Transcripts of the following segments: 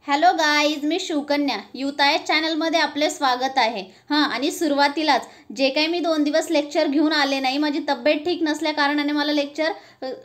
Hello guys, मी शिवकन्या युतायत चॅनलमध्ये आपले स्वागत आहे. आणि सुरुवातीलाच जे काही मी 2 दिवस लेक्चर घेऊन आले नाही, माझी तब्येत ठीक नसल्या कारणाने मला लेक्चर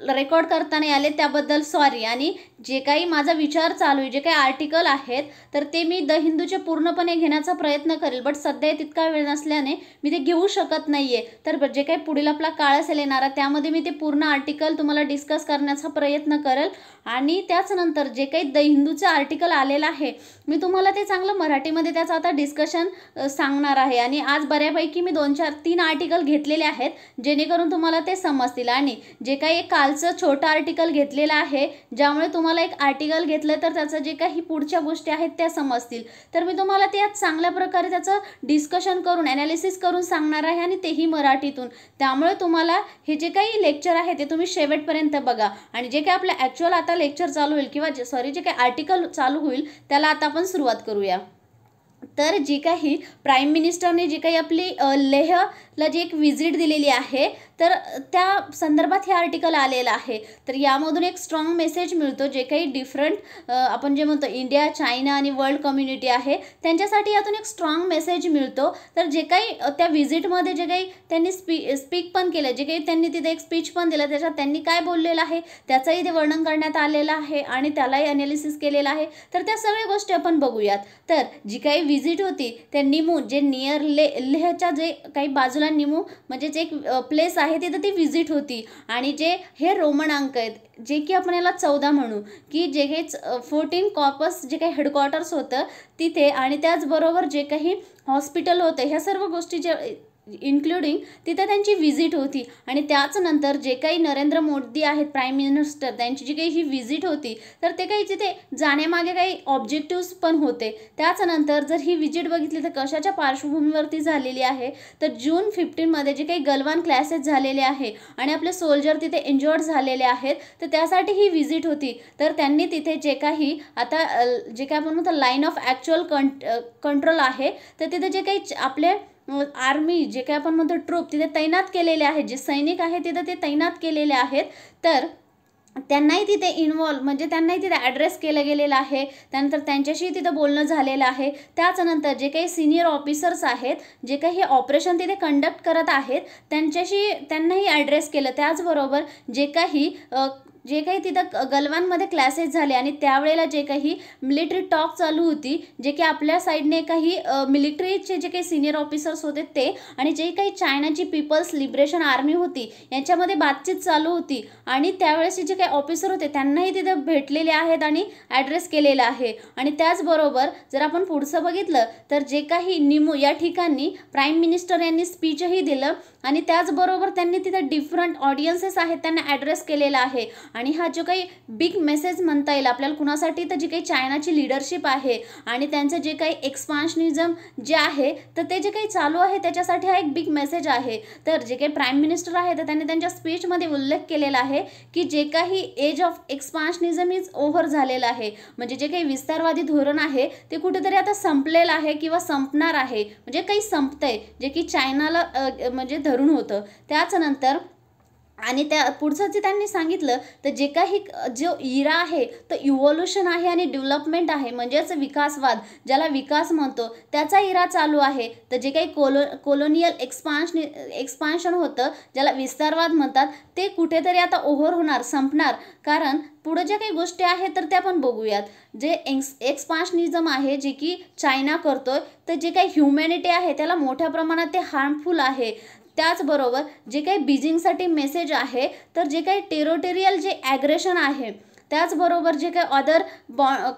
रेकॉर्ड करता नाही आले, त्याबद्दल सॉरी. आणि जे काही माझा विचार चालू आहे, जे काही आर्टिकल आहेत तर ते मी द हिंदूचे पूर्णपणे घेण्याचा प्रयत्न करेल, बट सध्या तितका वेळ नसल्याने मी ते घेऊ शकत नाही आहे. तर जे काही पुढील आपला काळ असेल येणारा, त्यामध्ये मी ते पूर्ण आर्टिकल तुम्हाला डिस्कस करण्याचा प्रयत्न करेल. आणि त्याच नंतर जे काही द हिंदूचं आर्टिकल आलेलं आहे, मी तुम्हाला ते चांगलं मराठीमध्ये त्याचं आता डिस्कशन सांगणार आहे. आणि आज बऱ्यापैकी मी 2-4-3 आर्टिकल घेतलेले आहेत, जेणेकरून तुम्हाला ते समजतील. आणि जे काही एक कालचं छोटं आर्टिकल घेतलेलं आहे, ज्यामुळे तुम्हाला एक आर्टिकल घेतलं तर त्याचं जे काही पुढच्या गोष्टी आहेत त्या समजतील. तर मी तुम्हाला ते आज चांगल्या प्रकारे त्याचं डिस्कशन करून ॲनालिसिस करून सांगणार आहे, आणि तेही मराठीतून. त्यामुळे तुम्हाला हे जे काही लेक्चर आहे ते तुम्ही शेवटपर्यंत बघा. आणि जे काही आपलं ॲक्च्युअल आता लेक्चर चालू होईल किंवा जे काही आर्टिकल चालू होईल त्याला आता आपण सुरुवात करूया. तर जी काही प्राईम मिनिस्टरने जी काही आपली लेहला जी एक व्हिजिट दिलेली आहे, तर त्या संदर्भात हे आर्टिकल आलेलं आहे. तर यामधून एक स्ट्रॉंग मेसेज मिळतो, जे काही डिफरंट आपण जे म्हणतो इंडिया, चायना आणि वर्ल्ड कम्युनिटी आहे त्यांच्यासाठी यातून एक स्ट्रॉंग मेसेज मिळतो. तर जे काही त्या व्हिजिटमध्ये जे काही त्यांनी स्पीक पण केलं, जे काही त्यांनी तिथे एक स्पीच पण दिलं, त्याच्यात त्यांनी काय बोललेलं आहे त्याचंही ते वर्णन करण्यात आलेलं आहे आणि त्यालाही ॲनालिसिस केलेलं आहे. तर त्या सगळ्या गोष्टी आपण बघूयात. तर जी काही व्हिजिट होती त्या निमू, जे नियर लेहच्या जे काही बाजूला निमू म्हणजेच एक प्लेस आहे, तिथं ती व्हिजिट होती. आणि जे हे रोमन अंक आहेत, जे की आपण याला 14 म्हणू, की जे काही 14 कॉर्पस जे काही हेडक्वार्टर्स होतं तिथे, आणि त्याचबरोबर जे काही हॉस्पिटल होतं, ह्या सर्व गोष्टी जे इन्क्लुडिंग तिथे त्यांची व्हिजिट होती. आणि त्याच नंतर जे काही नरेंद्र मोदी आहेत प्राईम मिनिस्टर, त्यांची जी काही ही व्हिजिट होती, तर ते काही तिथे जाण्यामागे काही ऑब्जेक्टिव्स पण होते. त्याच नंतर जर ही व्हिजिट बघितली तर कशाच्या पार्श्वभूमीवरती झालेली आहे, तर जून 15 जे काही गलवान क्लॅशेस झालेले आहे आणि आपले सोल्जर तिथे इंजर्ड झालेले आहेत, तर त्यासाठी ही व्हिजिट होती. तर त्यांनी तिथे जे काही आता जे काही आपण म्हणतो लाईन ऑफ ॲक्च्युअल कंट्रोल आहे, तर तिथे जे काही आपले आर्मी, जे काही आपण म्हणतो ट्रूप तिथे तैनात केलेले आहेत, जे सैनिक आहेत तिथे ते तैनात केलेले आहेत, तर त्यांनाही तिथे इन्व्हॉल्व म्हणजे त्यांनाही तिथे ॲड्रेस केलं गेलेलं आहे. त्यानंतर त्यांच्याशी तिथं बोलणं झालेलं आहे. त्याचनंतर जे काही सिनियर ऑफिसर्स आहेत, जे काही हे ऑपरेशन तिथे कंडक्ट करत आहेत, त्यांनाही ॲड्रेस केलं. त्याचबरोबर जे काही तिथं गलवानमध्ये क्लॅसेस झाले आणि त्यावेळेला जे काही मिलिटरी टॉक चालू होती, जे की आपल्या साईडने काही मिलिटरीचे जे काही सिनियर ऑफिसर्स होते ते, आणि जे काही चायनाची पीपल्स लिबरेशन आर्मी होती यांच्यामध्ये बातचीत चालू होती. आणि त्यावेळेस जे काही ऑफिसर होते त्यांनाही तिथे भेटलेले आहेत आणि ॲड्रेस केलेला आहे. आणि त्याचबरोबर जर आपण पुढचं बघितलं तर जे काही निमू या ठिकाणी प्राईम मिनिस्टर यांनी स्पीचही दिलं, आणि त्याचबरोबर त्यांनी तिथे डिफरंट ऑडियन्सेस आहेत त्यांना ॲड्रेस केलेला आहे. आणि हा जो काही बिग मेसेज म्हणता येईल आपल्याला कुणासाठी, तर जी काही चायनाची लिडरशिप आहे आणि त्यांचं जे काही एक्सपान्शनिझम जे आहे, तर ते जे काही चालू आहे त्याच्यासाठी हा एक बिग मेसेज आहे. तर जे काही प्राईम मिनिस्टर आहे तर त्यांनी त्यांच्या स्पीचमध्ये उल्लेख केलेला आहे की जे काही एज ऑफ एक्सपान्शनिझम इज ओव्हर झालेलं आहे, म्हणजे जे काही विस्तारवादी धोरण आहे ते कुठेतरी आता संपलेलं आहे किंवा संपणार आहे, म्हणजे काही संपतंय, जे की चायनाला म्हणजे धरून होतं. त्याचनंतर आणि त्या पुढचं जे त्यांनी सांगितलं, तर जे काही जो इरा आहे तो इव्हॉल्युशन आहे आणि डेव्हलपमेंट आहे, म्हणजेच विकासवाद, ज्याला विकास म्हणतो त्याचा इरा चालू आहे. तर जे काही कोलोनियल एक्सपान्शन होतं, ज्याला विस्तारवाद म्हणतात, ते कुठेतरी आता ओव्हर होणार, संपणार. कारण पुढे ज्या काही गोष्टी आहेत तर त्या आपण बघूयात. जे एक्सपान्शनिझम आहे जे की चायना करतोय, तर जे काही ह्युमॅनिटी आहे त्याला मोठ्या प्रमाणात ते हार्मफुल आहे. त्याचबरोबर जे काही बीजिंगसाठी मेसेज आहे, तर जे काही टेरिटोरियल जे ॲग्रेशन आहे, त्याचबरोबर जे काही अदर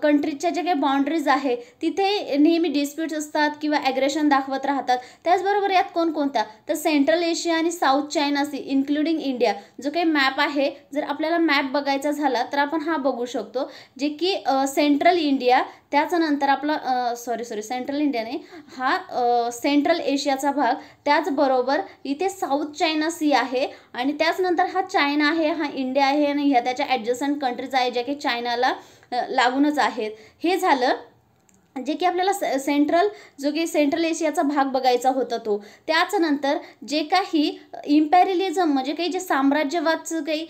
कंट्रीजच्या जे काही बाउंड्रीज आहे तिथे नेहमी डिस्प्यूट्स असतात किंवा ॲग्रेशन दाखवत राहतात. त्याचबरोबर यात कोणकोणत्या, तर सेंट्रल एशिया आणि South China Sea including India, जो काही मॅप आहे, जर आपल्याला मॅप बघायचा झाला तर आपण हा बघू शकतो, जे की सेंट्रल इंडिया, त्याच्यानंतर आपला सेंट्रल इंडिया नाही, हा सेंट्रल एशियाचा भाग, त्याचबरोबर इथे साऊथ चायना सी आहे, आणि त्याचनंतर हा चायना आहे, हा इंडिया आहे, आणि ह्या त्याच्या ॲडजस्टंट कंट्रीज आहे ज्या की चायनाला लागूनच आहेत. हे झालं जे की आपल्याला जो की सेंट्रल एशियाचा भाग बघायचा होता तो. त्याच नंतर जे काही इम्पेरियलिझम म्हणजे काही जे साम्राज्यवादचं काही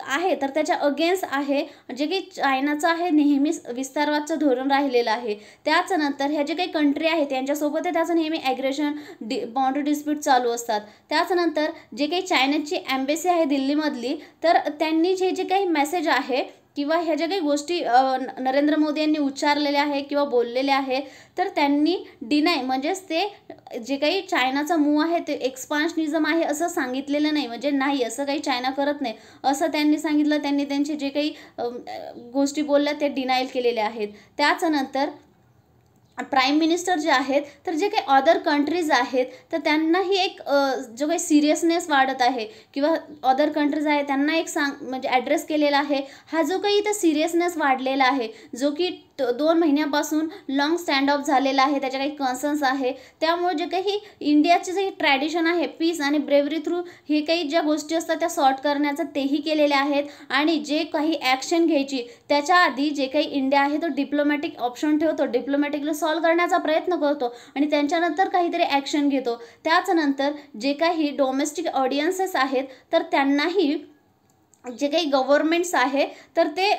आहे तर त्याच्या अगेन्स्ट आहे, जे काही चायनाचं आहे नेहमीच विस्तारवादचं धोरण राहिलेलं आहे. त्याच नंतर ह्या जे काही कंट्री आहेत त्यांच्यासोबत त्याचं नेहमी ॲग्रेशन बाउंड्री डिस्प्यूट चालू असतात. त्याच नंतर जे काही चायनाची एम्बेसी आहे दिल्लीमधली, तर त्यांनी जे काही मेसेज आहे किंवा ह्या ज्या काही गोष्टी नरेंद्र मोदी यांनी उच्चारलेल्या आहे किंवा बोललेल्या आहे, तर त्यांनी डिनाय म्हणजेच ते जे काही चायनाचा मूव आहे ते एक्सपान्शनिझम आहे असं सांगितलेलं नाही, म्हणजे नाही असं काही चायना करत नाही असं त्यांनी सांगितलं. त्यांनी त्यांचे जे काही गोष्टी बोलल्या ते डिनायल केलेल्या आहेत. त्याच नंतर प्राईम मिनिस्टर जे आहेत तर जे काही अदर कंट्रीज आहेत तर त्यांनाही एक जो काही सिरियसनेस वाढत आहे किंवा अदर कंट्रीज आहे त्यांना एक म्हणजे ॲड्रेस केलेला आहे. हा जो काही इथं सिरियसनेस वाढलेला आहे, जो की 2 महिन्यापासून लॉंग स्टँड ऑफ झालेला आहे, त्याच्या काही कन्सर्न्स आहे. त्यामुळे जे काही इंडियाचे जे ट्रॅडिशन आहे पीस आणि ब्रेव्हरी थ्रू हे काही ज्या गोष्टी असतात त्या सॉर्ट करण्याचं तेही केलेले आहेत. आणि जे काही ॲक्शन घ्यायची त्याच्या आधी जे काही इंडिया आहे तो डिप्लोमॅटिक ऑप्शन ठेवतो, डिप्लोमॅटिकली सॉल्व करण्याचा प्रयत्न करतो आणि त्यांच्यानंतर काहीतरी ॲक्शन घेतो. त्याचनंतर जे काही डोमेस्टिक ऑडियन्सेस आहेत तर त्यांनाही जे काही गव्हर्नमेंट्स आहे तर ते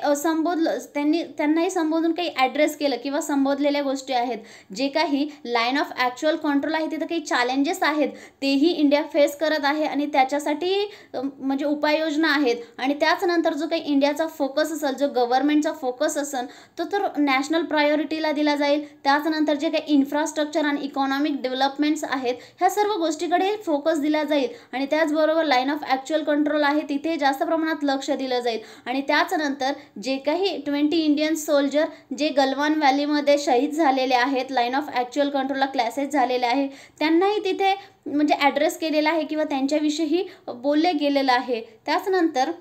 त्यांनाही संबोधून काही ॲड्रेस केलं किंवा संबोधलेल्या गोष्टी आहेत. जे काही लाईन ऑफ ॲक्च्युअल कंट्रोल आहे तिथं काही चॅलेंजेस आहेत तेही इंडिया फेस करत आहे आणि त्याच्यासाठी म्हणजे उपाययोजना आहेत. आणि त्याचनंतर जो काही इंडियाचा फोकस असेल, जो गव्हर्नमेंटचा फोकस असेल तो तर नॅशनल प्रायोरिटीला दिला जाईल. त्याचनंतर जे काही इन्फ्रास्ट्रक्चर आणि इकॉनॉमिक डेव्हलपमेंट्स आहेत ह्या सर्व गोष्टीकडे फोकस दिला जाईल. आणि त्याचबरोबर लाईन ऑफ ॲक्च्युअल कंट्रोल आहे तिथे जास्त प्रमाणात लक्ष दिलं जाईल. आणि त्याचनंतर जे काही 20 इंडियन सोल्जर जे गलवान व्हॅलीमध्ये शहीद झालेले आहेत, लाईन ऑफ ॲक्च्युअल कंट्रोलला क्लॅसेस झालेले आहे, त्यांनाही तिथे म्हणजे ॲड्रेस केलेला आहे किंवा त्यांच्याविषयी बोलले गेलेलं आहे. त्याचनंतर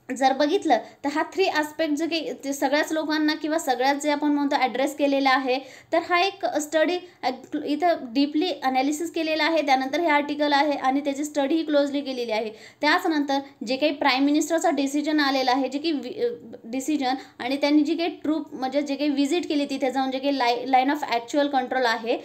जर बघितलं तर हा 3 आस्पेक्ट जे काही सगळ्याच लोकांना किंवा सगळ्याच जे आपण म्हणतो ॲड्रेस केलेला आहे, तर हा एक स्टडी इथं डीपली ॲनालिसिस केलेला आहे. त्यानंतर हे आर्टिकल आहे आणि त्याची स्टडीही क्लोजली केलेली आहे. त्याचनंतर जे काही प्राईम मिनिस्टरचा डिसिजन आलेला आहे, जे की डिसिजन आणि त्यांनी जी काही ट्रूप म्हणजे जे काही व्हिजिट केली तिथे जाऊन जे काही लाईन ऑफ ॲक्च्युअल कंट्रोल आहे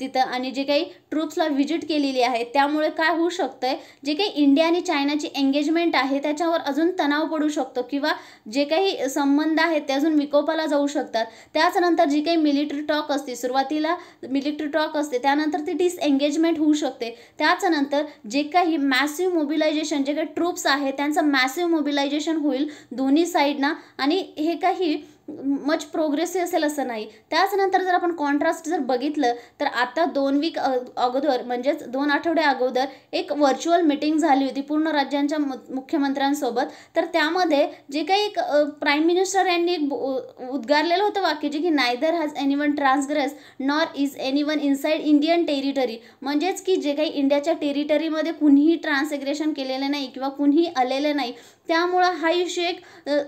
तिथं आणि जे काही ट्रूप्सला व्हिजिट केलेली आहे, त्यामुळे काय होऊ शकतंय, जे काही इंडिया आणि चायनाची एंगेजमेंट आहे त्याच्यावर अजून तणाव पडू शकतो किंवा जे काही संबंध आहेत ते अजून विकोपाला जाऊ शकतात. त्याचनंतर जी काही मिलिटरी टॉक असते, सुरुवातीला मिलिटरी टॉक असते, त्यानंतर ती डिसएंगेजमेंट होऊ शकते. त्याचनंतर जे काही मॅसिव्ह मोबिलायझेशन जे काही ट्रूप्स आहेत त्यांचं मॅसिव्ह मोबिलायझेशन होईल दोन्ही साईडना आणि हे काही मच प्रोग्रेसिव्ह असेल असं नाही. त्याचनंतर जर आपण कॉन्ट्रास्ट जर बघितलं तर आता 2 वीक अगोदर म्हणजेच 2 आठवडे अगोदर एक व्हर्च्युअल मीटिंग झाली होती पूर्ण राज्यांच्या मुख्यमंत्र्यांसोबत. तर त्यामध्ये जे काही एक प्राईम मिनिस्टर यांनी एक उद्गारलेलं होतं वाक्य, जे की neither has anyone transgress nor is anyone inside Indian territory, म्हणजेच की जे काही इंडियाच्या टेरिटरीमध्ये कुणीही ट्रान्सग्रेशन केलेलं नाही किंवा कुणीही आलेलं नाही. त्यामुळं हा इश्यू एक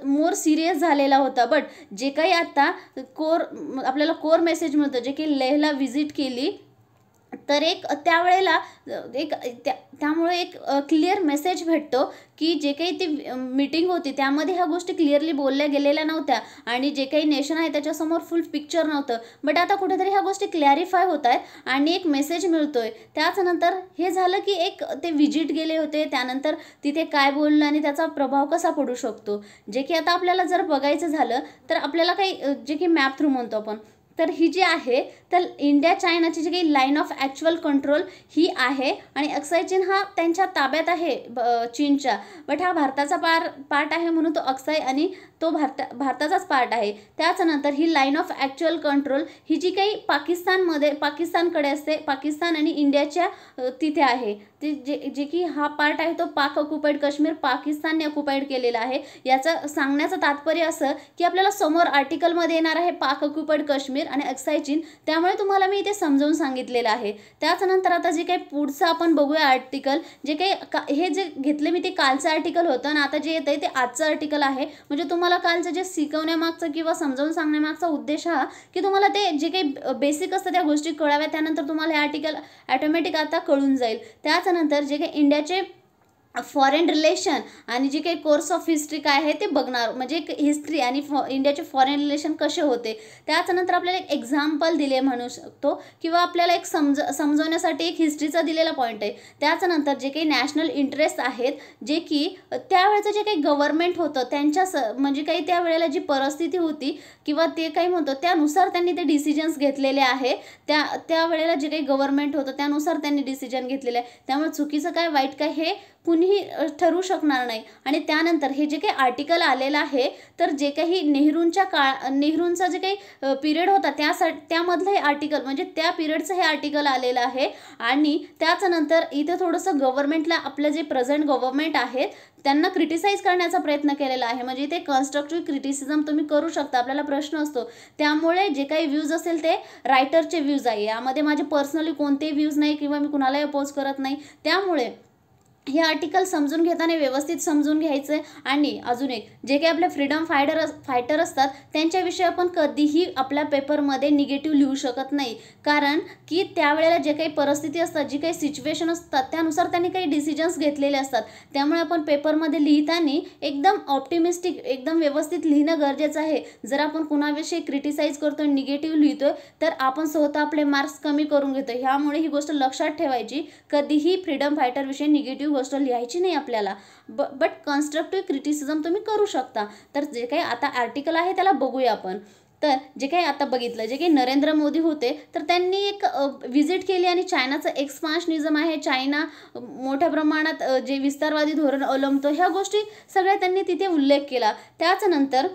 मोर सिरियस झालेला होता. बट जे काही आता आपल्याला कोर मेसेज मिळतं, जे की लेहला व्हिजिट केली तर एक त्यावेळेला त्यामुळे एक क्लिअर मेसेज भेटतो की जे काही ती मीटिंग होती त्यामध्ये ह्या गोष्टी क्लिअरली बोलल्या गेलेल्या नव्हत्या आणि जे काही नेशन आहे त्याच्यासमोर फुल पिक्चर नव्हतं. बट आता कुठेतरी ह्या गोष्टी क्लॅरिफाय होत आहेत आणि एक मेसेज मिळतोय. त्याचनंतर हे झालं की एक ते व्हिजिट गेले होते, त्यानंतर तिथे काय बोललं आणि त्याचा प्रभाव कसा पडू शकतो, जे की आता आपल्याला जर बघायचं झालं तर आपल्याला काही जे की मॅप थ्रू म्हणतो आपण, तर ही जी आहे तर इंडिया चायनाची जी काही लाईन ऑफ ॲक्च्युअल कंट्रोल ही आहे आणि अक्साई चीन हा त्यांच्या ताब्यात आहे चीनच्या. बट हा भारताचा पार्ट आहे म्हणून तो अक्साई आणि तो भारताचाच पार्ट आहे. त्याचनंतर ही लाईन ऑफ ॲक्च्युअल कंट्रोल ही जी काही पाकिस्तानकडे असते, पाकिस्तान आणि इंडियाच्या तिथे आहे. ते जे की हा पार्ट आहे तो पाक ऑक्युपाईड काश्मीर पाकिस्तानने ऑक्युपाईड केलेला आहे. याचं सांगण्याचं तात्पर्य असं की आपल्याला समोर आर्टिकलमध्ये येणार आहे पाक ऑक्युपाईड काश्मीर आणि अक्साई चीन, त्यामुळे तुम्हाला मी इथे समजावून सांगितलेलं आहे. त्याचनंतर आता जे काही पुढचं आपण बघूया आर्टिकल, जे काही हे जे घेतले मी ते कालचं आर्टिकल होतं आणि आता जे येतं आहे ते आजचं आर्टिकल आहे. म्हणजे तुम्हाला कालचं जे शिकवण्यामागचं किंवा समजावून सांगण्यामागचा उद्देश हा की तुम्हाला ते जे काही बेसिक असतं त्या गोष्टी कळाव्या, त्यानंतर तुम्हाला हे आर्टिकल ॲटोमॅटिक आता कळून जाईल. त्याचनंतर जे काही इंडियाचे फॉरेन रिलेशन आणि जे काही कोर्स ऑफ हिस्ट्री काय आहे ते बघणार, म्हणजे हिस्ट्री आणि इंडियाचे फॉरेन रिलेशन कसे होते. त्याच्यानंतर आपल्याला एक एक्झाम्पल दिले म्हणू शकतो, किंवा आपल्याला एक समजवण्यासाठी एक हिस्ट्रीचा दिलेला पॉईंट आहे. त्याच्यानंतर जे काही नॅशनल इंटरेस्ट आहेत, जे की त्यावेळेचं जे काही गव्हर्नमेंट होतं त्यांच्या म्हणजे काही त्यावेळेला जी परिस्थिती होती किंवा ते काही म्हणतो त्यानुसार त्यांनी ते डिसिजन्स घेतलेले आहे. त्यावेळेला जे काही गव्हर्नमेंट होतं त्यानुसार त्यांनी डिसिजन घेतलेले आहे. त्यामुळे चुकीचं काय वाईट काय हे कुणीही ठरवू शकणार नाही. आणि त्यानंतर हे जे काही आर्टिकल आलेलं आहे, तर जे काही नेहरूंचा जे काही पिरियड होता त्यामधलं हे आर्टिकल, म्हणजे त्या पिरियडचं हे आर्टिकल आलेलं आहे. आणि त्याच्यानंतर इथे थोडंसं गव्हर्नमेंटला, आपलं जे प्रेझेंट गव्हर्नमेंट आहे त्यांना क्रिटिसाइज करण्याचा प्रयत्न केलेला आहे. म्हणजे इथे कन्स्ट्रक्टिव्ह क्रिटिसिझम तुम्ही करू शकता. आपल्याला प्रश्न असतो, त्यामुळे जे काही व्ह्यूज असेल ते रायटरचे व्ह्यूज आहे. यामध्ये माझे पर्सनली कोणतेही व्ह्यूज नाही किंवा मी कुणालाही अपोज करत नाही. त्यामुळे हे आर्टिकल समजून घेताना व्यवस्थित समजून घ्यायचं आहे. आणि अजून एक, जे काही आपले फ्रीडम फायटर असतात त्यांच्याविषयी आपण कधीही आपल्या पेपरमध्ये निगेटिव्ह लिहू शकत नाही. कारण की त्यावेळेला जे काही परिस्थिती असतात, जी काही सिच्युएशन असतात त्यानुसार त्यांनी काही डिसिजन्स घेतलेले असतात. त्यामुळे आपण पेपरमध्ये लिहिताना एकदम ऑप्टिमिस्टिक, एकदम व्यवस्थित लिहिणं गरजेचं आहे. जर आपण कुणाविषयी क्रिटिसाइज करतो, निगेटिव्ह लिहितो, तर आपण स्वतः आपले मार्क्स कमी करून घेतो. ह्यामुळे ही गोष्ट लक्षात ठेवायची, कधीही फ्रीडम फायटरविषयी निगेटिव्ह गोष्ट लिहायची नाही आपल्याला. बट कन्स्ट्रक्टिव्ह क्रिटिसिझम तुम्ही करू शकता. तर जे काही आता आर्टिकल आहे त्याला बघूया आपण. तर जे काही आता बघितलं, जे काही नरेंद्र मोदी होते तर त्यांनी एक व्हिजिट केली आणि चायनाचं एक्सपान्शनिझम आहे, चायना मोठ्या प्रमाणात जे विस्तारवादी धोरण अवलंबतो, ह्या गोष्टी सगळ्या त्यांनी तिथे उल्लेख केला. त्याच्यानंतर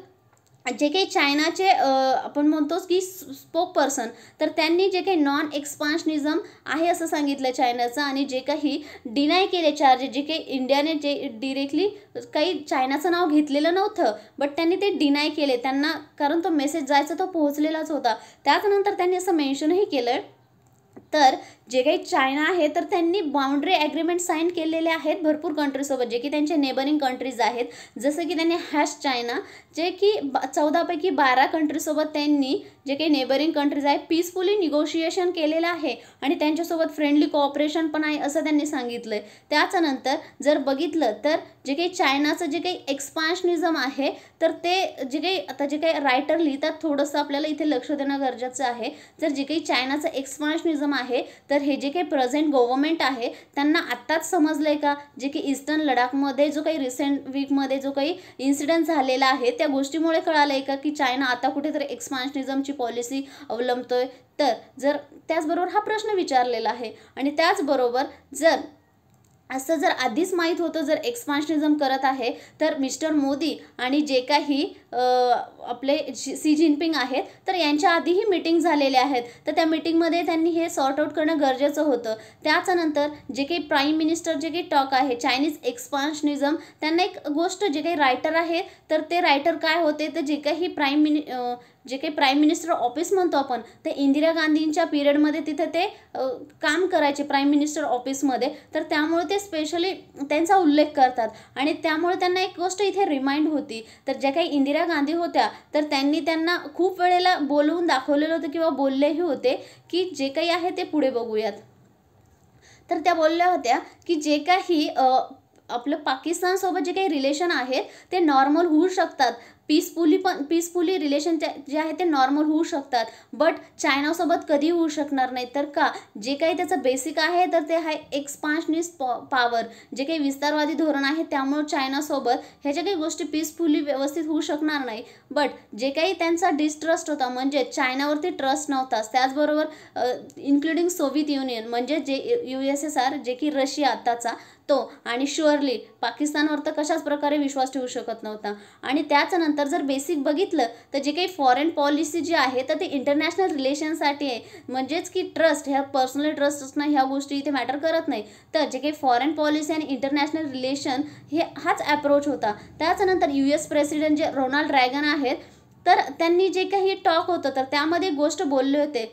जे काही चायनाचे आपण म्हणतो की स्पोक पर्सन, तर त्यांनी जे काही नॉन एक्सपान्शनिझम आहे असं सांगितलं चायनाचं. आणि जे काही डिनाय केले चार्जेस, जे काही इंडियाने जे डिरेक्टली काही चायनाचं नाव घेतलेलं नव्हतं, बट त्यांनी ते डिनाय केले त्यांना, कारण तो मेसेज जायचा तो पोहोचलेलाच होता. त्याच्यानंतर त्यांनी असं मेन्शनही केलं, तर जे काही चायना आहे तर त्यांनी बाउंड्री ॲग्रीमेंट साईन केलेले आहेत भरपूर कंट्रीसोबत, जे की त्यांचे नेबरिंग कंट्रीज आहेत. जसं की त्यांनी चायना, जे की 14पैकी 12 कंट्रीसोबत त्यांनी, जे काही नेबरिंग कंट्रीज आहे, पीसफुली निगोशिएशन केलेलं आहे आणि त्यांच्यासोबत फ्रेंडली कोऑपरेशन पण आहे असं त्यांनी सांगितलं आहे. त्याच्यानंतर जर बघितलं तर जे काही चायनाचं जे काही एक्सपान्शनिझम आहे, तर ते जे काही रायटर लिहितात, थोडंसं आपल्याला इथे लक्ष देणं गरजेचं आहे. जर जे काही चायनाचं एक्सपान्शनिझम आहे, तर हे जे काही प्रेझेंट गव्हर्नमेंट आहे त्यांना आत्ताच समजलंय का, जे की ईस्टर्न लडाखमध्ये जो काही रिसेंट वीकमध्ये जो काही इन्सिडेंट झालेला आहे त्या गोष्टीमुळे कळालं आहे का की चायना आता कुठेतरी एक्सपान्शनिझमची पॉलिसी अवलंबतोय. तर जर त्याचबरोबर हा प्रश्न विचारलेला आहे. आणि त्याचबरोबर जर असं जर आधीच माहीत होतं, जर एक्सपान्शनिझम करत आहे, तर मिस्टर मोदी आणि जे काही आपले सी जिनपिंग आहेत तर यांच्या आधीही मीटिंग झालेल्या आहेत. तर त्या मीटिंगमध्ये त्यांनी हे सॉर्ट आउट करणं गरजेचं होतं. त्याच्यानंतर जे काही प्राईम मिनिस्टर जे काही टॉक आहे चायनीज एक्सपान्शनिझम, त्यांना एक गोष्ट, जे काही रायटर आहे तर ते रायटर काय होते, तर जे काही जे काही प्राईम मिनिस्टर ऑफिस म्हणतो आपण, ते इंदिरा गांधींच्या पिरियडमध्ये तिथे ते काम करायचे प्राईम मिनिस्टर ऑफिसमध्ये. तर त्यामुळे ते स्पेशली त्यांचा उल्लेख करतात आणि त्यामुळे त्यांना एक गोष्ट इथे रिमाइंड होती. तर ज्या काही इंदिरा गांधी होत्या तर त्यांनी त्यांना खूप वेळेला बोलवून दाखवलेलं होतं किंवा बोललेही होते की जे काही आहे ते पुढे बघूयात. तर त्या बोलल्या होत्या की जे काही आपलं पाकिस्तानसोबत जे काही रिलेशन आहेत ते नॉर्मल होऊ शकतात, पीसफुली रिलेशन जे आहे ते नॉर्मल होऊ शकतात, बट चायनासोबत कधी होऊ शकणार नाही. तर का, जे काही त्याचं बेसिक आहे तर ते आहे एक्सपान्शनिस्ट पॉवर, जे काही विस्तारवादी धोरण आहे त्यामुळे चायनासोबत ह्या ज्या काही गोष्टी पीसफुली व्यवस्थित होऊ शकणार नाही. बट जे काही त्यांचा डिस्ट्रस्ट होता, म्हणजे चायनावरती ट्रस्ट नव्हताच, त्याचबरोबर इन्क्लुडिंग सोव्हिएत युनियन म्हणजे जे USSR, जे की रशिया आत्ताचा तो, आणि शुअरली पाकिस्तानवर तर कशाच प्रकारे विश्वास ठेवू शकत नव्हता. आणि त्याच्यानंतर जर बेसिक बघितलं तर जे काही फॉरेन पॉलिसी जी आहे तर ते इंटरनॅशनल रिलेशनसाठी आहे, म्हणजेच की ट्रस्ट, ह्या पर्सनल ट्रस्ट असणं ह्या गोष्टी इथे मॅटर करत नाही. तर जे काही फॉरेन पॉलिसी आणि इंटरनॅशनल रिलेशन हाच अप्रोच होता. त्याच्यानंतर US प्रेसिडेंट जे रोनाल्ड रॅगन आहेत तर त्यांनी जे काही टॉक होतं तर त्यामध्ये गोष्ट बोलले होते,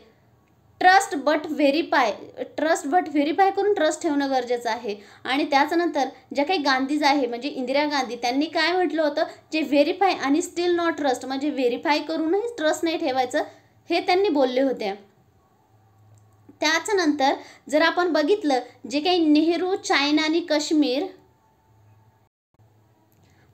ट्रस्ट बट व्हेरीफाय करून ट्रस्ट ठेवणं गरजेचं आहे. आणि त्याच्यानंतर ज्या काही गांधीज आहे म्हणजे इंदिरा गांधी, त्यांनी काय म्हटलं होतं, जे व्हेरीफाय आणि स्टील नॉट ट्रस्ट, म्हणजे व्हेरीफाय करूनही ट्रस्ट नाही ठेवायचं, हे त्यांनी बोलले होते. त्याच्यानंतर जर आपण बघितलं जे काही नेहरू, चायना आणि काश्मीर,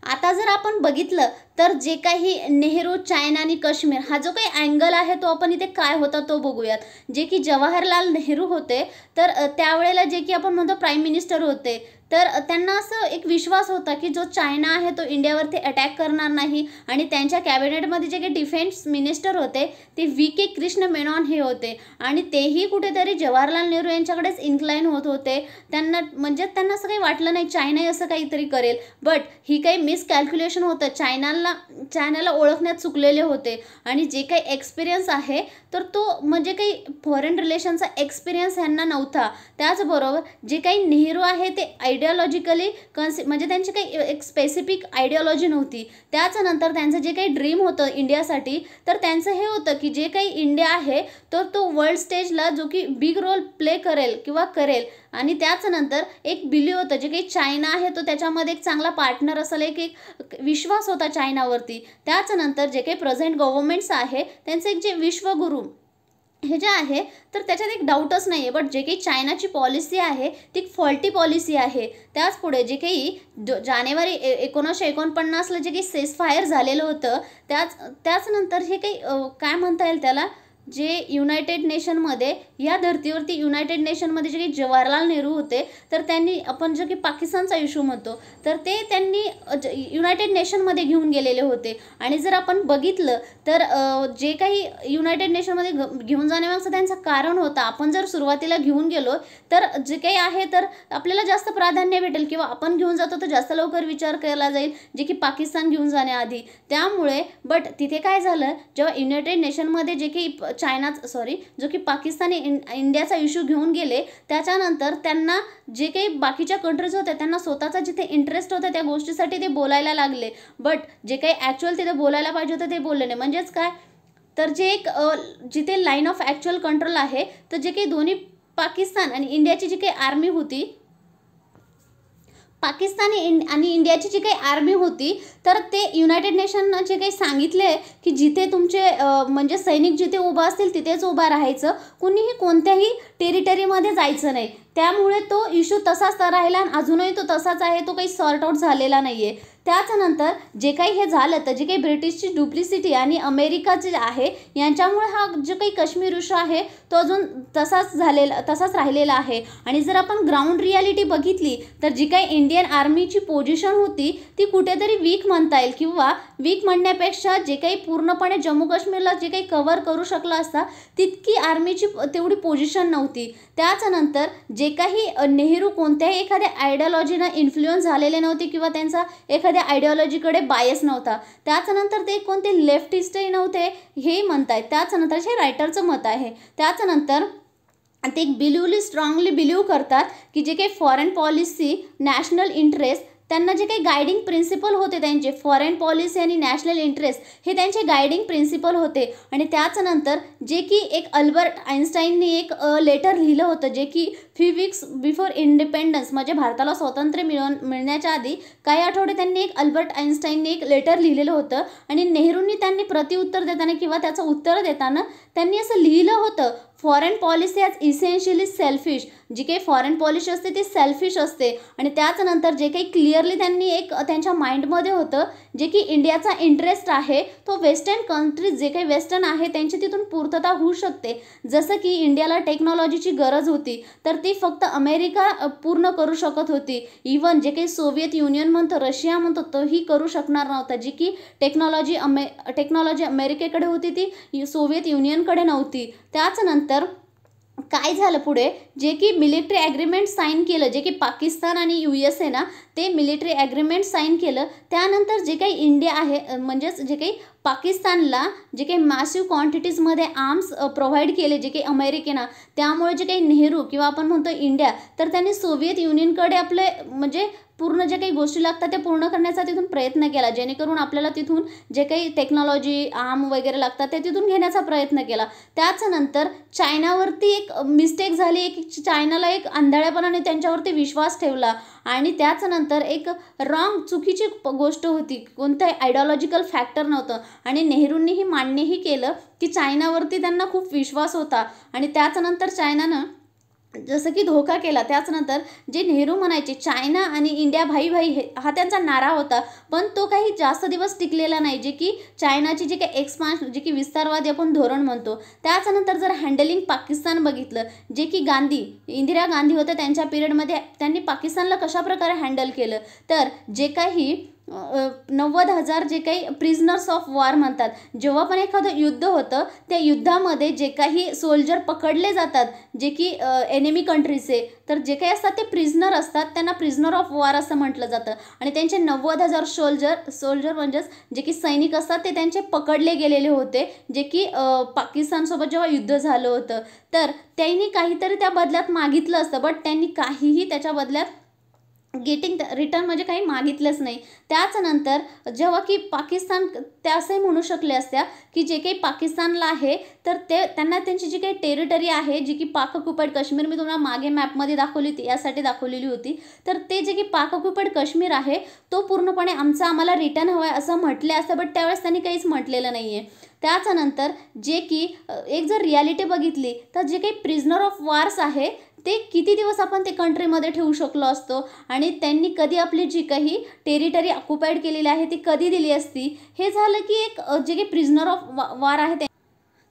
आता जर आपण बघितलं तर जे काही नेहरू, चायना आणि काश्मीर हा जो काही अँगल आहे तो आपण इथे काय होता तो बघूयात. जे की जवाहरलाल नेहरू होते, तर त्यावेळेला जे की आपण म्हणतो प्राईम मिनिस्टर होते, तर त्यांना असं एक विश्वास होता की जो चायना आहे तो इंडियावरती अटॅक करणार नाही. आणि त्यांच्या कॅबिनेटमध्ये जे काही डिफेन्स मिनिस्टर होते ते व्ही.के. कृष्ण मेनॉन हे होते आणि तेही कुठेतरी जवाहरलाल नेहरू यांच्याकडेच इन्क्लाइन होत होते. त्यांना म्हणजे त्यांना असं काही वाटलं नाही चायना असं काहीतरी करेल, बट ही काही मिसकॅल्क्युलेशन होतं. चायनाला ओळखण्यात चुकलेले होते आणि जे काही एक्सपिरियन्स आहे तर तो म्हणजे काही फॉरेन रिलेशनचा एक्सपिरियन्स ह्यांना नव्हता. त्याचबरोबर जे काही नेहरू आहे ते आयडिओलॉजिकली म्हणजे त्यांची काही एक स्पेसिफिक आयडिओलॉजी नव्हती. त्याच्यानंतर त्यांचं जे काही ड्रीम होतं इंडियासाठी, तर त्यांचं हे होतं की जे काही इंडिया आहे तर तो वर्ल्ड स्टेजला जो की बिग रोल प्ले करेल किंवा करेल. आणि त्याचनंतर एक बिलीव होतं जे काही चायना आहे तो त्याच्यामध्ये एक चांगला पार्टनर असेल, एक विश्वास होता चायनावरती. त्याच्यानंतर जे काही प्रेझेंट गव्हर्नमेंट्स आहे त्यांचं एक जे विश्वगुरू हे जे आहे तर त्याच्यात एक डाऊटच नाही आहे. बट जे काही चायनाची पॉलिसी आहे ती फॉल्टी पॉलिसी आहे. त्याच पुढे जे काही जानेवारी 1949ला जे काही सेसफायर झालेलं होतं त्याचनंतर हे काही काय म्हणता येईल त्याला, जे युनायटेड नेशनमध्ये या धर्तीवरती युनायटेड नेशनमध्ये जे काही जवाहरलाल नेहरू होते तर त्यांनी आपण जे काही पाकिस्तानचा इश्यू म्हणतो तर ते त्यांनी युनायटेड नेशनमध्ये घेऊन गेलेले होते. आणि जर आपण बघितलं तर जे काही युनायटेड नेशनमध्ये घेऊन जाण्यामागचं त्यांचं कारण होतं. आपण जर सुरुवातीला घेऊन गेलो तर जे काही आहे तर आपल्याला जास्त प्राधान्य भेटेल किंवा आपण घेऊन जातो तर जास्त लवकर विचार केला जाईल जे की पाकिस्तान घेऊन जाण्याआधी. त्यामुळे बट तिथे काय झालं, जेव्हा युनायटेड नेशनमध्ये जे काही जो की पाकिस्तानी इंडियाचा इश्यू घेऊन गेले त्याच्यानंतर त्यांना जे काही बाकीच्या कंट्रीज होत्या त्यांना स्वतःचा जिथे इंटरेस्ट होता त्या गोष्टीसाठी ते बोलायला लागले. बट जे काही ॲक्च्युअल तिथे बोलायला पाहिजे होतं ते बोलले नाही. म्हणजेच काय तर जे एक जिथे लाईन ऑफ ॲक्च्युअल कंट्रोल आहे तर जे काही दोन्ही पाकिस्तान आणि इंडियाची जी काही आर्मी होती, पाकिस्तानी आणि इंडियाची जी काही आर्मी होती तर ते युनायटेड नेशननं जे काही सांगितले की जिथे तुमचे म्हणजे सैनिक जिथे उभा असतील तिथेच उभा राहायचं, कुणीही कोणत्याही टेरिटरीमध्ये जायचं नाही. त्यामुळे तो इश्यू तसाच राहिला आणि अजूनही तो तसाच आहे, तो काही सॉर्ट आउट झालेला नाही आहे. त्याच्यानंतर जे काही हे झालं तर जे काही ब्रिटिशची डुप्लिसिटी आणि अमेरिका जे आहे यांच्यामुळे हा जो काही काश्मीर इश्यू आहे तो अजून तसाच राहिलेला आहे. आणि जर आपण ग्राउंड रियालिटी बघितली तर जी काही इंडियन आर्मीची पोझिशन होती ती कुठेतरी वीक म्हणता येईल, किंवा वीक म्हणण्यापेक्षा जे काही पूर्णपणे जम्मू काश्मीरला जे काही कव्हर करू शकला असता तितकी आर्मीची तेवढी पोझिशन नव्हती. त्याच्यानंतर जे काही नेहरू कोणत्याही एखाद्या आयडिओलॉजीनं इन्फ्लुएन्स झालेले नव्हते किंवा त्यांचा एखाद्या आयडिओलॉजीकडे बायस नव्हता. त्याच्यानंतर ते कोणते लेफ्टिस्टही नव्हते हे म्हणतायत. त्याच्यानंतर हे रायटरचं मत आहे. त्याच्यानंतर ते एक स्ट्रॉंगली बिलीव्ह करतात की जे काही फॉरेन पॉलिसी, नॅशनल इंटरेस्ट त्यांना जे काही गायडिंग प्रिन्सिपल होते त्यांचे फॉरेन पॉलिसी आणि नॅशनल इंटरेस्ट हे त्यांचे गायडिंग प्रिन्सिपल होते. आणि त्याच्यानंतर जे की एक अल्बर्ट आइन्स्टाईनने एक लेटर लिहिलं होतं जे की फ्यू वीक्स बिफोर इंडिपेंडन्स म्हणजे भारताला स्वातंत्र्य मिळण्याच्या आधी काही आठवडे त्यांनी एक अल्बर्ट आइन्स्टाईनने एक लेटर लिहिलेलं होतं. आणि नेहरूंनी त्यांनी प्रतिउत्तर देताना किंवा त्याचं उत्तर देताना त्यांनी असं लिहिलं होतं, foreign policy as essentially selfish. जी काही फॉरेन पॉलिसी असते ती सेल्फिश असते. आणि त्याच्यानंतर जे काही क्लिअरली त्यांनी एक त्यांच्या माइंडमध्ये होतं जे की इंडियाचा इंटरेस्ट आहे तो वेस्टर्न कंट्रीज जे काही वेस्टर्न आहे त्यांची तिथून पूर्तता होऊ शकते. जसं की इंडियाला टेक्नॉलॉजीची गरज होती तर ती फक्त अमेरिका पूर्ण करू शकत होती. इवन जे काही सोव्हिएत युनियन म्हणतो, रशिया म्हणतो, तोही करू शकणार नव्हता. जी की टेक्नॉलॉजी अमेरिकेकडे होती ती सोव्हिएत युनियनकडे नव्हती. त्याच्यानंतर काय झालं पुढे, जे की मिलिटरी ॲग्रीमेंट साईन केलं, जे की पाकिस्तान आणि USA ना ते मिलिटरी ॲग्रीमेंट साईन केलं. त्यानंतर जे काही इंडिया आहे म्हणजेच जे काही पाकिस्तानला जे काही मॅसिव्ह क्वांटिटीजमध्ये आर्म्स प्रोव्हाइड केले जे काही अमेरिकेनं, त्यामुळे जे काही नेहरू किंवा आपण म्हणतो इंडिया तर त्यांनी सोव्हिएत युनियनकडे आपले म्हणजे पूर्ण जे काही गोष्टी लागतात ते पूर्ण करण्याचा तिथून प्रयत्न केला, जेणेकरून आपल्याला तिथून जे काही टेक्नॉलॉजी आर्म वगैरे लागतात ते तिथून घेण्याचा प्रयत्न केला. त्याच्यानंतर चायनावरती एक मिस्टेक झाली, एक चायनाला एक आंधळेपणाने त्यांच्यावरती विश्वास ठेवला. आणि त्याच्यानंतर एक चुकीची गोष्ट होती, कोणतं आयडिओलॉजिकल फॅक्टर नव्हतं. आणि नेहरूंनीही मान्यही केलं की चायनावरती त्यांना खूप विश्वास होता. आणि त्याच्यानंतर चायनानं जसं की धोका केला. त्याचनंतर जे नेहरू म्हणायचे चायना आणि इंडिया भाई भाई हा त्यांचा नारा होता, पण तो काही जास्त दिवस टिकलेला नाही. जे की चायनाची जे काही जे की विस्तारवादी आपण धोरण म्हणतो. त्याच्यानंतर जर हँडलिंग पाकिस्तान बघितलं, जे की इंदिरा गांधी होत्या त्यांच्या पिरियडमध्ये त्यांनी पाकिस्तानला कशाप्रकारे हँडल केलं, तर जे काही 90,000 जे काही प्रिझनर्स ऑफ वॉर म्हणतात, जेव्हा पण एखादं युद्ध होतं त्या युद्धामध्ये जे काही सोल्जर पकडले जातात, जे की एनिमी कंट्रीचे, तर जे काही असतात ते प्रिझनर असतात, त्यांना प्रिझनर ऑफ वॉर असं म्हटलं जातं. आणि त्यांचे 90,000 सोल्जर म्हणजेच जे की सैनिक असतात ते त्यांचे पकडले गेलेले होते, जे की पाकिस्तानसोबत जेव्हा युद्ध झालं होतं. तर त्यांनी काहीतरी त्या बदल्यात मागितलं असतं, बट त्यांनी काहीही त्याच्या बदल्यात गेटिंग रिटर्न म्हणजे काही मागितलंच नाही. त्याचनंतर जेव्हा की पाकिस्तान त्या असंही म्हणू शकले असत्या की जे काही पाकिस्तानला आहे तर त्यांना त्यांची जी काही टेरिटरी आहे, जी की पाक ऑक्युपाईड काश्मीर, मी तुम्हाला मागे मॅपमध्ये दाखवली होती, यासाठी दाखवलेली होती, तर ते जे की पाक ऑक्युपाईड काश्मीर आहे तो पूर्णपणे आम्हाला रिटर्न हवा आहे असं म्हटले असतं, बट त्यावेळेस त्यांनी काहीच म्हटलेलं नाही आहे. त्याच्यानंतर जे की एक जर रियालिटी बघितली तर जे काही प्रिझनर ऑफ वॉर्स आहे ते किती दिवस आपण ते कंट्रीमध्ये ठेवू शकलो असतो आणि त्यांनी कधी आपली जी काही टेरिटरी ऑक्युपाईड केलेली आहे ती कधी दिली असती. हे झालं की एक जे काही प्रिझनर ऑफ वॉर आहे.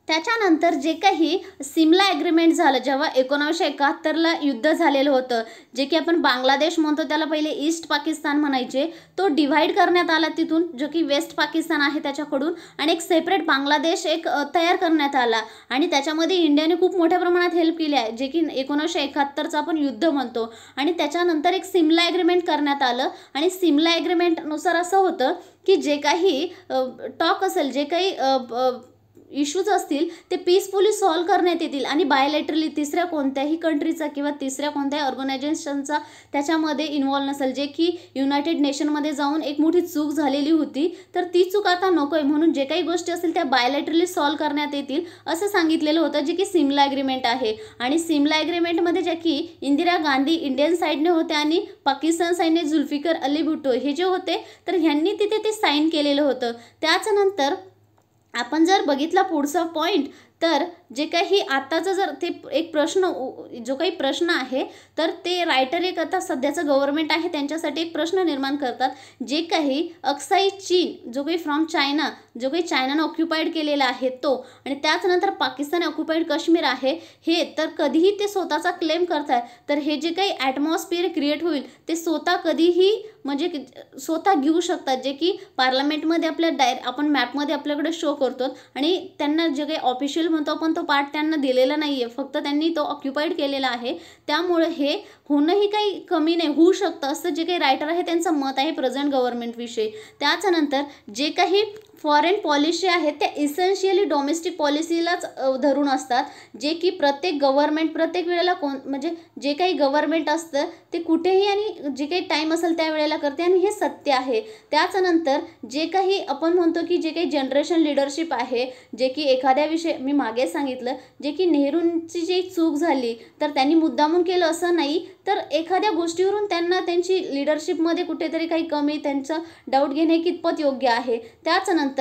त्याच्यानंतर जे काही सिमला ॲग्रीमेंट झालं, जेव्हा 1971ला युद्ध झालेलं होतं, जे की आपण बांगलादेश म्हणतो, त्याला पहिले ईस्ट पाकिस्तान म्हणायचे, तो डिव्हाइड करण्यात आला तिथून, जो की वेस्ट पाकिस्तान आहे त्याच्याकडून, आणि एक सेपरेट बांगलादेश तयार करण्यात आला. आणि त्याच्यामध्ये इंडियाने खूप मोठ्या प्रमाणात हेल्प केली आहे, जे की 1971चं आपण युद्ध म्हणतो. आणि त्याच्यानंतर एक सिमला ॲग्रीमेंट करण्यात आलं, आणि सिमला ॲग्रीमेंटनुसार असं होतं की जे काही टॉक असेल, जे काही इश्यूज असतील ते पीसफुली सॉल्व्ह करण्यात येतील, आणि बायोलॅटरली तिसऱ्या कोणत्याही कंट्रीचा किंवा तिसऱ्या कोणत्याही ऑर्गनायझेशनचा त्याच्यामध्ये इन्व्हॉल्व नसेल. जे की युनायटेड नेशनमध्ये जाऊन एक मोठी चूक झालेली होती, तर ती चूक आता नको आहे, म्हणून जे काही गोष्टी असतील त्या बायोलॅटरली सॉल्व्ह करण्यात येतील असं सांगितलेलं होतं, जे की सिमला ॲग्रीमेंट आहे. आणि सिमला ॲग्रीमेंटमध्ये जे की इंदिरा गांधी इंडियन साईडने होते आणि पाकिस्तान साईडने जुल्फिकर अली भुट्टो हे जे होते, तर ह्यांनी तिथे ते साईन केलेलं होतं. त्याच्यानंतर आपण जर बघितला पुढचा पॉईंट, तर जे काही आताचं जर ते एक जो काही प्रश्न आहे, तर ते रायटर एक आता सध्याचं गव्हर्नमेंट आहे त्यांच्यासाठी एक प्रश्न निर्माण करतात, जे काही अक्साई चीन, जो काही फ्रॉम चायना, जो काही चायनानं ऑक्युपाईड केलेला आहे तो, आणि त्याचनंतर पाकिस्तान ऑक्युपाईड काश्मीर आहे, हे तर कधीही ते स्वतःचा क्लेम करतात, तर हे जे काही ॲटमॉस्फिअर क्रिएट होईल ते स्वतः कधीही म्हणजे स्वतः घेऊ शकतात, जे की पार्लमेंटमध्ये आपण मॅपमध्ये आपल्याकडे शो करतो. आणि त्यांना जे काही ऑफिशियल म्हणतो आपण तो पार्ट त्यांना दिलेला नाही आहे, फक्त त्यांनी तो ऑक्युपाईड केलेला आहे. त्यामुळे हे होणंही काही कमी नाही, होऊ शकतं असं जे काही रायटर आहे त्यांचं मत आहे प्रेझेंट गव्हर्नमेंटविषयी. त्याच्यानंतर जे काही फॉरेन पॉलिसी आहेत त्या इसेन्शियली डोमेस्टिक पॉलिसीलाच धरून असतात, जे की प्रत्येक गव्हर्नमेंट प्रत्येक वेळेला म्हणजे जे काही गव्हर्नमेंट असतं ते कुठेही आणि जे काही टाईम असेल त्या वेळेला करते, आणि हे सत्य आहे. त्याच्यानंतर जे काही आपण म्हणतो की जे काही जनरेशन लिडरशिप आहे, जे की एखाद्या विषयी मी मागे सांगितलं, जे की नेहरूंची जी चूक झाली तर त्यांनी मुद्दामून केलं असं नाही, तर एखाद्या गोष्टीवरून त्यांना त्यांची लिडरशिपमध्ये कुठेतरी काही कमी, त्यांचं डाऊट घेणे कितपत योग्य आहे. त्याच्यानंतर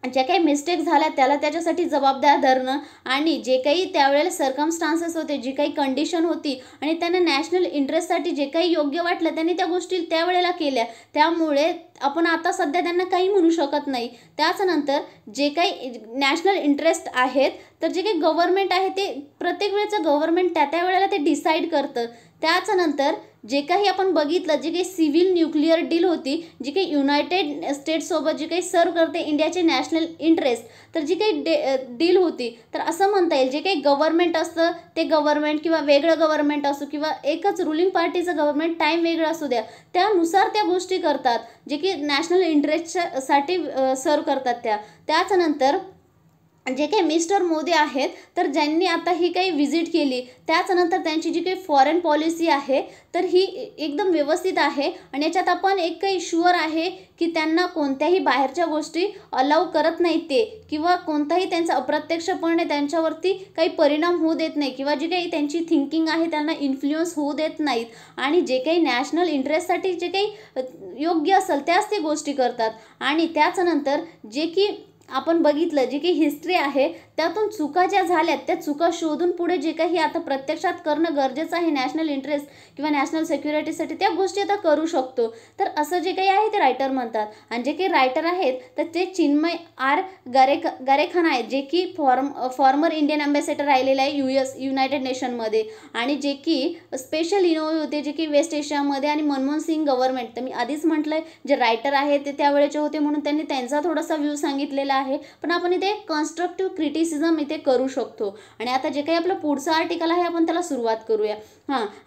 ज्या काही मिस्टेक झाल्या त्याला त्याच्यासाठी जबाबदार धरणं, आणि जे काही त्यावेळेला सर्कमस्टान्सेस होते, जी काही कंडिशन होती, आणि त्यांना नॅशनल इंटरेस्टसाठी जे काही योग्य वाटलं त्यांनी त्या गोष्टी त्यावेळेला केल्या, त्यामुळे आपण आता सध्या त्यांना काही म्हणू शकत नाही. त्याच्यानंतर जे काही नॅशनल इंटरेस्ट आहेत, तर जे काही गव्हर्नमेंट आहे ते प्रत्येक वेळेचं गव्हर्नमेंट त्या वेळेला ते डिसाईड करतं. त्याच्यानंतर जे काही आपण बघितलं, जे काही सिव्हिल न्यूक्लिअर डील होती, जी काही युनायटेड स्टेट्ससोबत जी काही सर्व करते इंडियाचे नॅशनल इंटरेस्ट, तर जी काही डील होती, तर असं म्हणता येईल जे काही गव्हर्नमेंट असतं ते गव्हर्नमेंट किंवा वेगळं गव्हर्नमेंट असो किंवा एकच रुलिंग पार्टीचं गव्हर्नमेंट टाईम वेगळा असू द्या, त्यानुसार त्या गोष्टी करतात जे की नॅशनल इंटरेस्टसाठी सर्व करतात. त्याच्यानंतर जे काही मिस्टर मोदी आहेत, तर ज्यांनी आता ही काही व्हिजिट केली, त्याच्यानंतर त्यांची जी काही फॉरेन पॉलिसी आहे तर ही एकदम व्यवस्थित आहे, आणि याच्यात आपण एक काही शुअर आहे की त्यांना कोणत्याही बाहेरच्या गोष्टी अलाउ करत नाहीत ते, किंवा कोणताही त्यांचा अप्रत्यक्षपणे त्यांच्यावरती काही परिणाम होऊ देत नाही, किंवा जी काही त्यांची थिंकिंग आहे त्यांना इन्फ्लुअन्स होऊ देत नाहीत, आणि जे काही नॅशनल इंटरेस्टसाठी जे काही योग्य असेल त्याच ते गोष्टी करतात. आणि त्याच्यानंतर जे की आपण बघितलं जे काही हिस्ट्री आहे त्यातून चुका ज्या झाल्यात त्या चुका शोधून पुढे जे काही आता प्रत्यक्षात करणं गरजेचं आहे नॅशनल इंटरेस्ट किंवा नॅशनल सिक्युरिटीसाठी त्या गोष्टी आता करू शकतो. तर असं जे काही आहे ते रायटर म्हणतात. आणि जे काही रायटर आहेत तर ते चिन्मय आर गारेखान आहेत, जे की फॉर्मर इंडियन अँबॅसेडर राहिलेले आहे युनायटेड नेशनमध्ये, आणि जे की स्पेशल इनोव्हे होते जे की वेस्ट एशियामध्ये आणि मनमोहन सिंग गव्हर्नमेंट. तर मी आधीच म्हटलंय जे रायटर आहेत ते त्यावेळेचे होते म्हणून त्यांनी त्यांचा थोडासा व्ह्यू सांगितलेला आहे. पण आपण इथे कन्स्ट्रक्टिव्ह क्रिटिसिझम इथे करू शकतो. आणि आता जे काही आपलं पुढचं आर्टिकल आहे आपण त्याला सुरुवात करूया.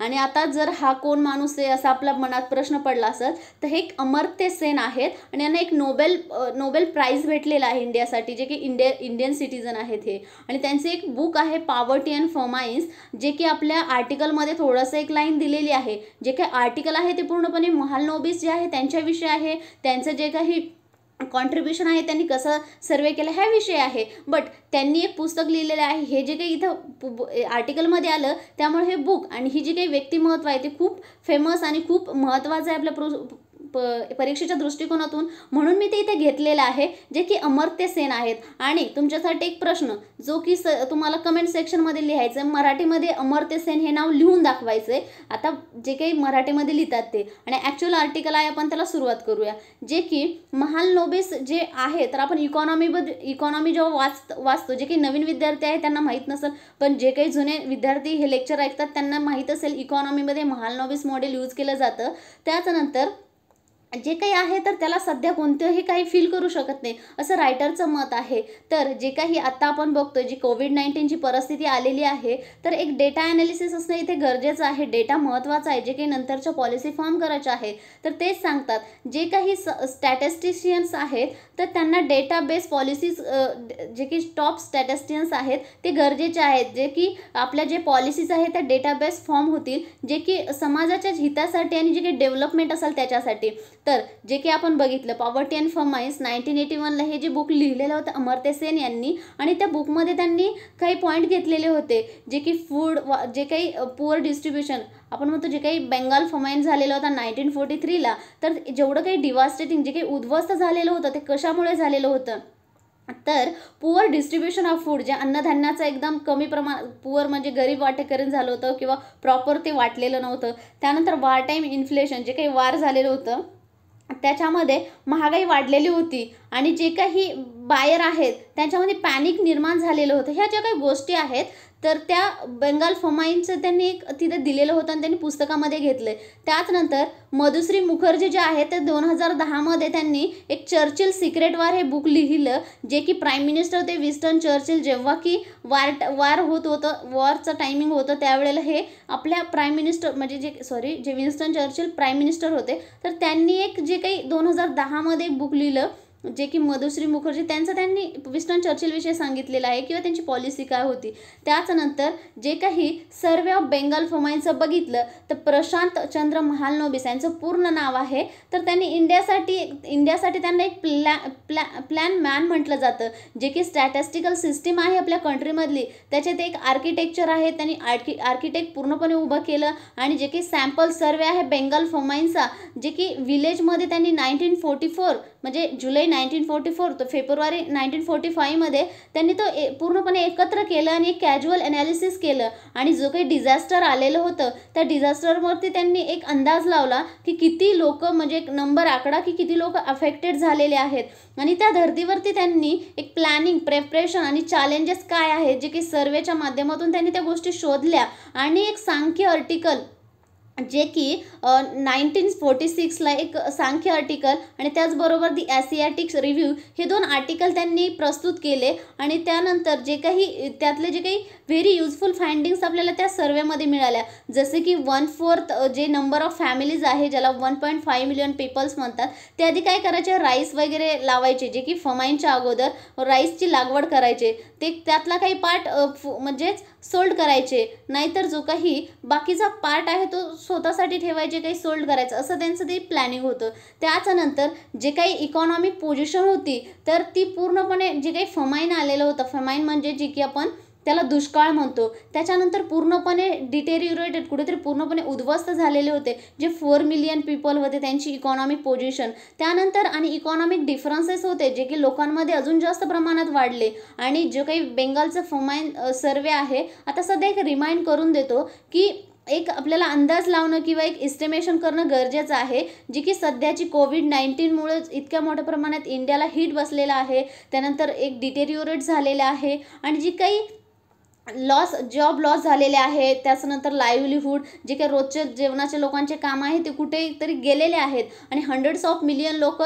आणि आता जर हा कोण माणूस आहे असा आपल्या मनात प्रश्न पडला असेल तर हे एक अमर्त्य सेन आहेत आणि यांना एक नोबेल प्राइज भेटलेला आहे इंडियासाठी, जे की इंडियन सिटीजन आहेत हे. आणि त्यांचे एक बुक आहे पॉवर्टी अँड फमाईन्स, जे की आपल्या आर्टिकलमध्ये थोडंसं एक लाईन दिलेली आहे. जे काही आर्टिकल आहे ते पूर्णपणे महालनोबिस जे आहे त्यांच्याविषयी आहे, त्यांचं जे काही कॉन्ट्रीब्युशन आहे त्यांनी कसं सर्वे केलं ह्या विषय आहे. बट त्यांनी एक पुस्तक लिहिलेलं आहे, हे जे काही इथं आर्टिकलमध्ये आलं त्यामुळे हे बुक आणि ही जी काही व्यक्तिमत्व आहे ते खूप फेमस आणि खूप महत्त्वाचं आहे आपल्या परीक्षेच्या दृष्टिकोनातून, म्हणून मी ते इथे घेतलेलं आहे, जे की अमर्त्य सेन आहेत. आणि तुमच्यासाठी एक प्रश्न जो की तुम्हाला कमेंट सेक्शनमध्ये लिहायचं, मराठीमध्ये अमर्त्य सेन हे नाव लिहून दाखवायचं आहे. आता जे काही मराठीमध्ये लिहितात ते आणि ॲक्च्युअल आर्टिकल आहे आपण त्याला सुरुवात करूया. जे की महालनोबिस जे आहे तर आपण इकॉनॉमी जेव्हा वाचतो जे काही नवीन विद्यार्थी आहे त्यांना माहीत नसेल, पण जे काही जुने विद्यार्थी हे लेक्चर ऐकतात त्यांना माहीत असेल इकॉनॉमीमध्ये महालनोबिस मॉडेल यूज केलं जातं. त्याच्यानंतर जे काही आहे तर त्याला सध्या कोणतंही काही फील करू शकत नाही असं रायटरचं मत आहे. तर जे काही आता आपण बघतोय जी कोविड-19ची परिस्थिती आलेली आहे तर एक डेटा ॲनालिसिस असणं इथे गरजेचं आहे. डेटा महत्त्वाचा आहे. जे काही नंतरच्या पॉलिसी फॉर्म करायच्या आहेत तर तेच सांगतात. जे काही स्टॅटिस्टिशियन्स आहेत तर त्यांना डेटाबेस पॉलिसीज जे की टॉप स्टॅटिस्टिशियन्स आहेत ते गरजेचे आहेत, जे की आपल्या जे पॉलिसीज आहेत त्या डेटाबेस फॉर्म होतील जे की समाजाच्या हितासाठी आणि जे काही डेव्हलपमेंट असेल त्याच्यासाठी. तर जे की आपण बघितलं पॉवर्टी अँड फमाईन्स 1981ला हे जे बुक लिहिलेलं होतं अमर्त्य सेन यांनी, आणि त्या बुकमध्ये त्यांनी काही पॉईंट घेतलेले होते जे की फूड जे काही पुअर डिस्ट्रीब्युशन आपण म्हणतो जे काही बेंगाल फमाईन झालेलं होतं 1943ला, तर जेवढं काही डिवास्टेटिंग जे काही उद्ध्वस्त झालेलं होतं ते कशामुळे झालेलं होतं तर पुअर डिस्ट्रीब्युशन ऑफ फूड, जे अन्नधान्याचं एकदम कमी प्रमाण पुअर म्हणजे गरीब वाटेकरी झालं होतं किंवा प्रॉपर ते वाटलेलं नव्हतं. त्यानंतर वार टाईम इन्फ्लेशन जे काही वार झालेलं होतं त्याच्यामध्ये महागाई वाढलेली होती आणि जे काही बायर आहेत त्यांच्यामध्ये पॅनिक निर्माण झालेलं होतं. ह्या ज्या काही गोष्टी आहेत तर त्या बेंगाल फमाईनचं त्यांनी एक तिथे दिलेलं होतं आणि त्यांनी पुस्तकामध्ये घेतलं. त्याचनंतर मधुश्री मुखर्जी जे आहेत ते 2010मध्ये त्यांनी एक चर्चिल सिक्रेट वॉर हे बुक लिहिलं, जे की प्राईम मिनिस्टर होते विन्स्टन चर्चिल. जेव्हा की वार होत होतं, वॉरचं टायमिंग होतं त्यावेळेला हे आपल्या प्राईम मिनिस्टर म्हणजे जे विन्स्टन चर्चिल प्राईम मिनिस्टर होते तर त्यांनी एक जे काही 2010मध्ये एक बुक लिहिलं जे की मधुश्री मुखर्जी त्यांनी विन्स्टन चर्चिलविषयी सांगितलेलं आहे किंवा त्यांची पॉलिसी काय होती. त्याचनंतर जे काही सर्वे ऑफ बेंगाल फमाईनचं बघितलं तर प्रशांत चंद्र महालनोबिस यांचं पूर्ण नाव आहे. तर त्यांनी इंडियासाठी त्यांना एक प्लॅन मॅन म्हटलं जातं, जे की स्टॅटिस्टिकल सिस्टीम आहे आपल्या कंट्रीमधली त्याच्यात एक आर्किटेक्चर आहे. त्यांनी आर्किटेक्ट पूर्णपणे उभं केलं आणि जे काही सॅम्पल सर्वे आहे बेंगाल फमाईनचा जे की विलेजमध्ये त्यांनी 1944 म्हणजे जुलै 1944 तर फेब्रुवारी 1945मध्ये त्यांनी तो पूर्णपणे एकत्र केलं आणि एक कॅज्युअल ॲनालिसिस केलं. आणि जो काही डिझास्टर आलेलं होतं त्या डिझास्टरवरती त्यांनी एक अंदाज लावला की किती लोक म्हणजे एक नंबर आकडा की किती लोक अफेक्टेड झालेले आहेत. आणि त्या धर्तीवरती त्यांनी एक प्लॅनिंग प्रेपरेशन आणि चॅलेंजेस काय आहेत जे की सर्वेच्या माध्यमातून त्यांनी त्या गोष्टी शोधल्या आणि एक सांख्य आर्टिकल जे की 1946ला एक सांख्य आर्टिकल आणि त्याचबरोबर दी ॲसियाटिक्स रिव्ह्यू हे 2 आर्टिकल त्यांनी प्रस्तुत केले. आणि त्यानंतर जे काही त्यातले जे काही व्हेरी युजफुल फाइंडिंग्स आपल्याला त्या सर्वेमध्ये मिळाल्या, जसे की 1/4 जे नंबर ऑफ फॅमिलीज आहे ज्याला 1.5 मिलियन पीपल्स म्हणतात ते आधी काय करायचे राईस वगैरे लावायचे, जे की फमाईनच्या अगोदर राईसची लागवड करायचे. ते त्यातला काही पार्ट म्हणजेच सोल्ड करायचे, नाहीतर जो काही बाकीचा पार्ट आहे तो स्वतःसाठी ठेवायचे, काही सोल्ड करायचं असं त्यांचं ते प्लॅनिंग होतं. त्याच्यानंतर जे काही इकॉनॉमिक पोझिशन होती तर ती पूर्णपणे जे काही फमाईन आलेलं होतं, फमाईन म्हणजे जी की आपण त्याला दुष्काळ म्हणतो. त्याच्यानंतर पूर्णपणे डिटेरियुरेटेड, कुठेतरी पूर्णपणे उद्ध्वस्त झालेले होते जे 4 मिलियन पीपल होते, त्यांची इकॉनॉमिक पोझिशन. त्यानंतर आणि इकॉनॉमिक डिफरन्सेस होते जे की लोकांमध्ये अजून जास्त प्रमाणात वाढले. आणि जो काही बेंगालचं फमाईन सर्वे आहे, आता सध्या एक रिमाइंड करून देतो की एक आपल्याला अंदाज लावणं किंवा एक एस्टिमेशन करणं गरजेचं आहे, जी की सध्याची कोविड-19मुळे इतक्या मोठ्या प्रमाणात इंडियाला हिट बसलेला आहे. त्यानंतर एक डिटेरियोरेट झालेलं आहे आणि जी काही जॉब लॉस झालेले आहे, त्याच्यानंतर लाईव्हलीहूड, जे काही रोजच्या जेवणाचे लोकांचे काम आहे ते कुठेतरी गेलेले आहेत. आणि हंड्रेड्स ऑफ मिलियन लोक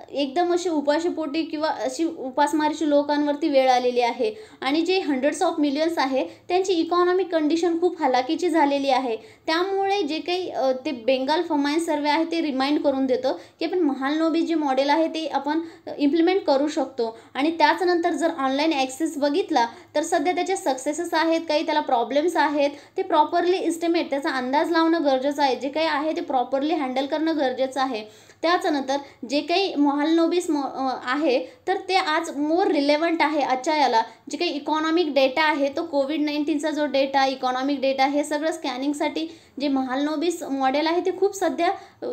एकदम अशी उपाशीपोटी किंवा अशी उपासमारीची लोकांवरती वेळ आलेली आहे. आणि जे हंड्रेड्स ऑफ मिलियन्स आहे त्यांची इकॉनॉमिक कंडिशन खूप हलाखीची झालेली आहे. त्यामुळे जे काही ते बेंगाल फमाईन सर्वे आहे ते रिमाइंड करून देतो की आपण महालनोबिस जे मॉडेल आहे ते आपण इम्प्लिमेंट करू शकतो. आणि त्याचनंतर जर ऑनलाईन ॲक्सेस बघितला तर सध्या त्याचे सक्सेसेस आहेत, काही त्याला प्रॉब्लेम्स आहेत, ते प्रॉपरली इस्टिमेट, त्याचा अंदाज लावणं गरजेचं आहे. जे काही आहे ते प्रॉपरली हँडल करणं गरजेचं आहे. त्याच्यानंतर जे काही महालनोबिस आहे तर ते आज मोर रिलेवंट आहे आजच्या याला. जे काही इकॉनॉमिक डेटा आहे तो कोविड-19चा जो डेटा, इकॉनॉमिक डेटा, हे सगळं स्कॅनिंगसाठी जे महालनोबिस मॉडेल आहे ते खूप सध्या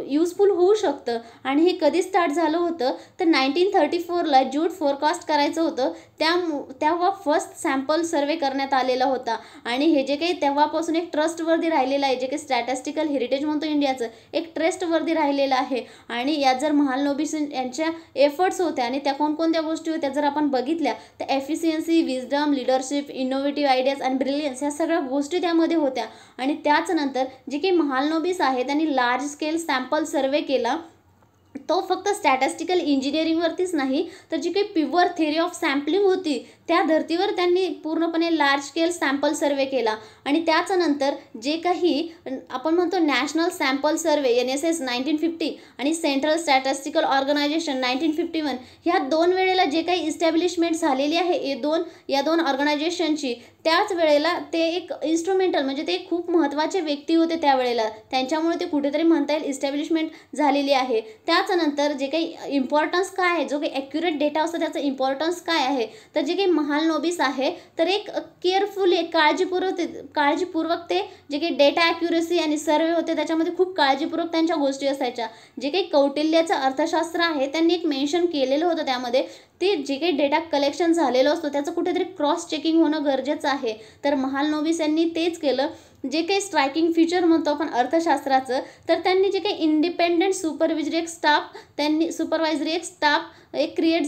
यूजफुल होऊ शकतं. आणि हे कधी स्टार्ट झालं होतं तर 1934ला ज्यूट फोरकास्ट करायचं होतं, तेव्हा फर्स्ट सॅम्पल सर्वे करण्यात आलेला होता. आणि हे जे काही तेव्हापासून एक ट्रस्टवर्दी राहिलेलं आहे, जे काही स्टॅटिस्टिकल हेरिटेज म्हणतो इंडियाचं, एक ट्रस्टवर्दी राहिलेलं आहे. आणि यात जर महालनोबिस यांच्या एफर्ट्स होत्या आणि त्या कोणकोणत्या गोष्टी होत्या जर आपण बघितल्या तर efficiency, wisdom, leadership, innovative ideas आणि ब्रिलियन्स ह्या सगळ्या गोष्टी त्यामध्ये होत्या. आणि त्याचनंतर जे काही महालनोबिस आहे त्यांनी लार्ज स्केल सॅम्पल सर्वे केला. तो फक्त स्टॅटिस्टिकल इंजिनिअरिंगवरतीच नाही तर जी काही प्युअर थिअरी ऑफ सॅम्पलिंग होती त्या धर्तीवर त्यांनी पूर्णपणे लार्ज स्केल सॅम्पल सर्वे केला. आणि त्याच्यानंतर जे काही आपण म्हणतो नॅशनल सॅम्पल सर्वे NSS 1950 आणि सेंट्रल स्टॅटिस्टिकल ऑर्गनायझेशन 1951, ह्या 2 वेळेला जे काही इस्टॅब्लिशमेंट झालेली आहे या दोन ऑर्गनायझेशनची, त्याच वेळेला ते एक इन्स्ट्रुमेंटल, म्हणजे ते खूप महत्त्वाचे व्यक्ती होते त्यावेळेला, त्यांच्यामुळे ते कुठेतरी म्हणता येईल इस्टॅब्लिशमेंट झालेली आहे. त्याच्यानंतर जे काही इम्पॉर्टन्स काय आहे, जो काही ॲक्युरेट डेटा असतो त्याचा इम्पॉर्टन्स काय आहे, तर जे काही महालनोबिस आहे तर एक केअरफुली, एक काळजीपूर्वक ते जे काही डेटा ॲक्युरेसी आणि सर्वे होते त्याच्यामध्ये खूप काळजीपूर्वक त्यांच्या गोष्टी असायच्या. जे काही कौटिल्याचं अर्थशास्त्र आहे त्यांनी एक मेन्शन केलेलं होतं त्यामध्ये, ते जे काही डेटा कलेक्शन झालेलं असतो त्याचं कुठेतरी क्रॉस चेकिंग होणं गरजेचं आहे. तर महालनोबिस यांनी तेच केलं. जे काही स्ट्रायकिंग फीचर म्हणतो आपण अर्थशास्त्राचं, तर त्यांनी जे काही इंडिपेंडेंट सुपरवायझरी स्टाफ एक क्रिएट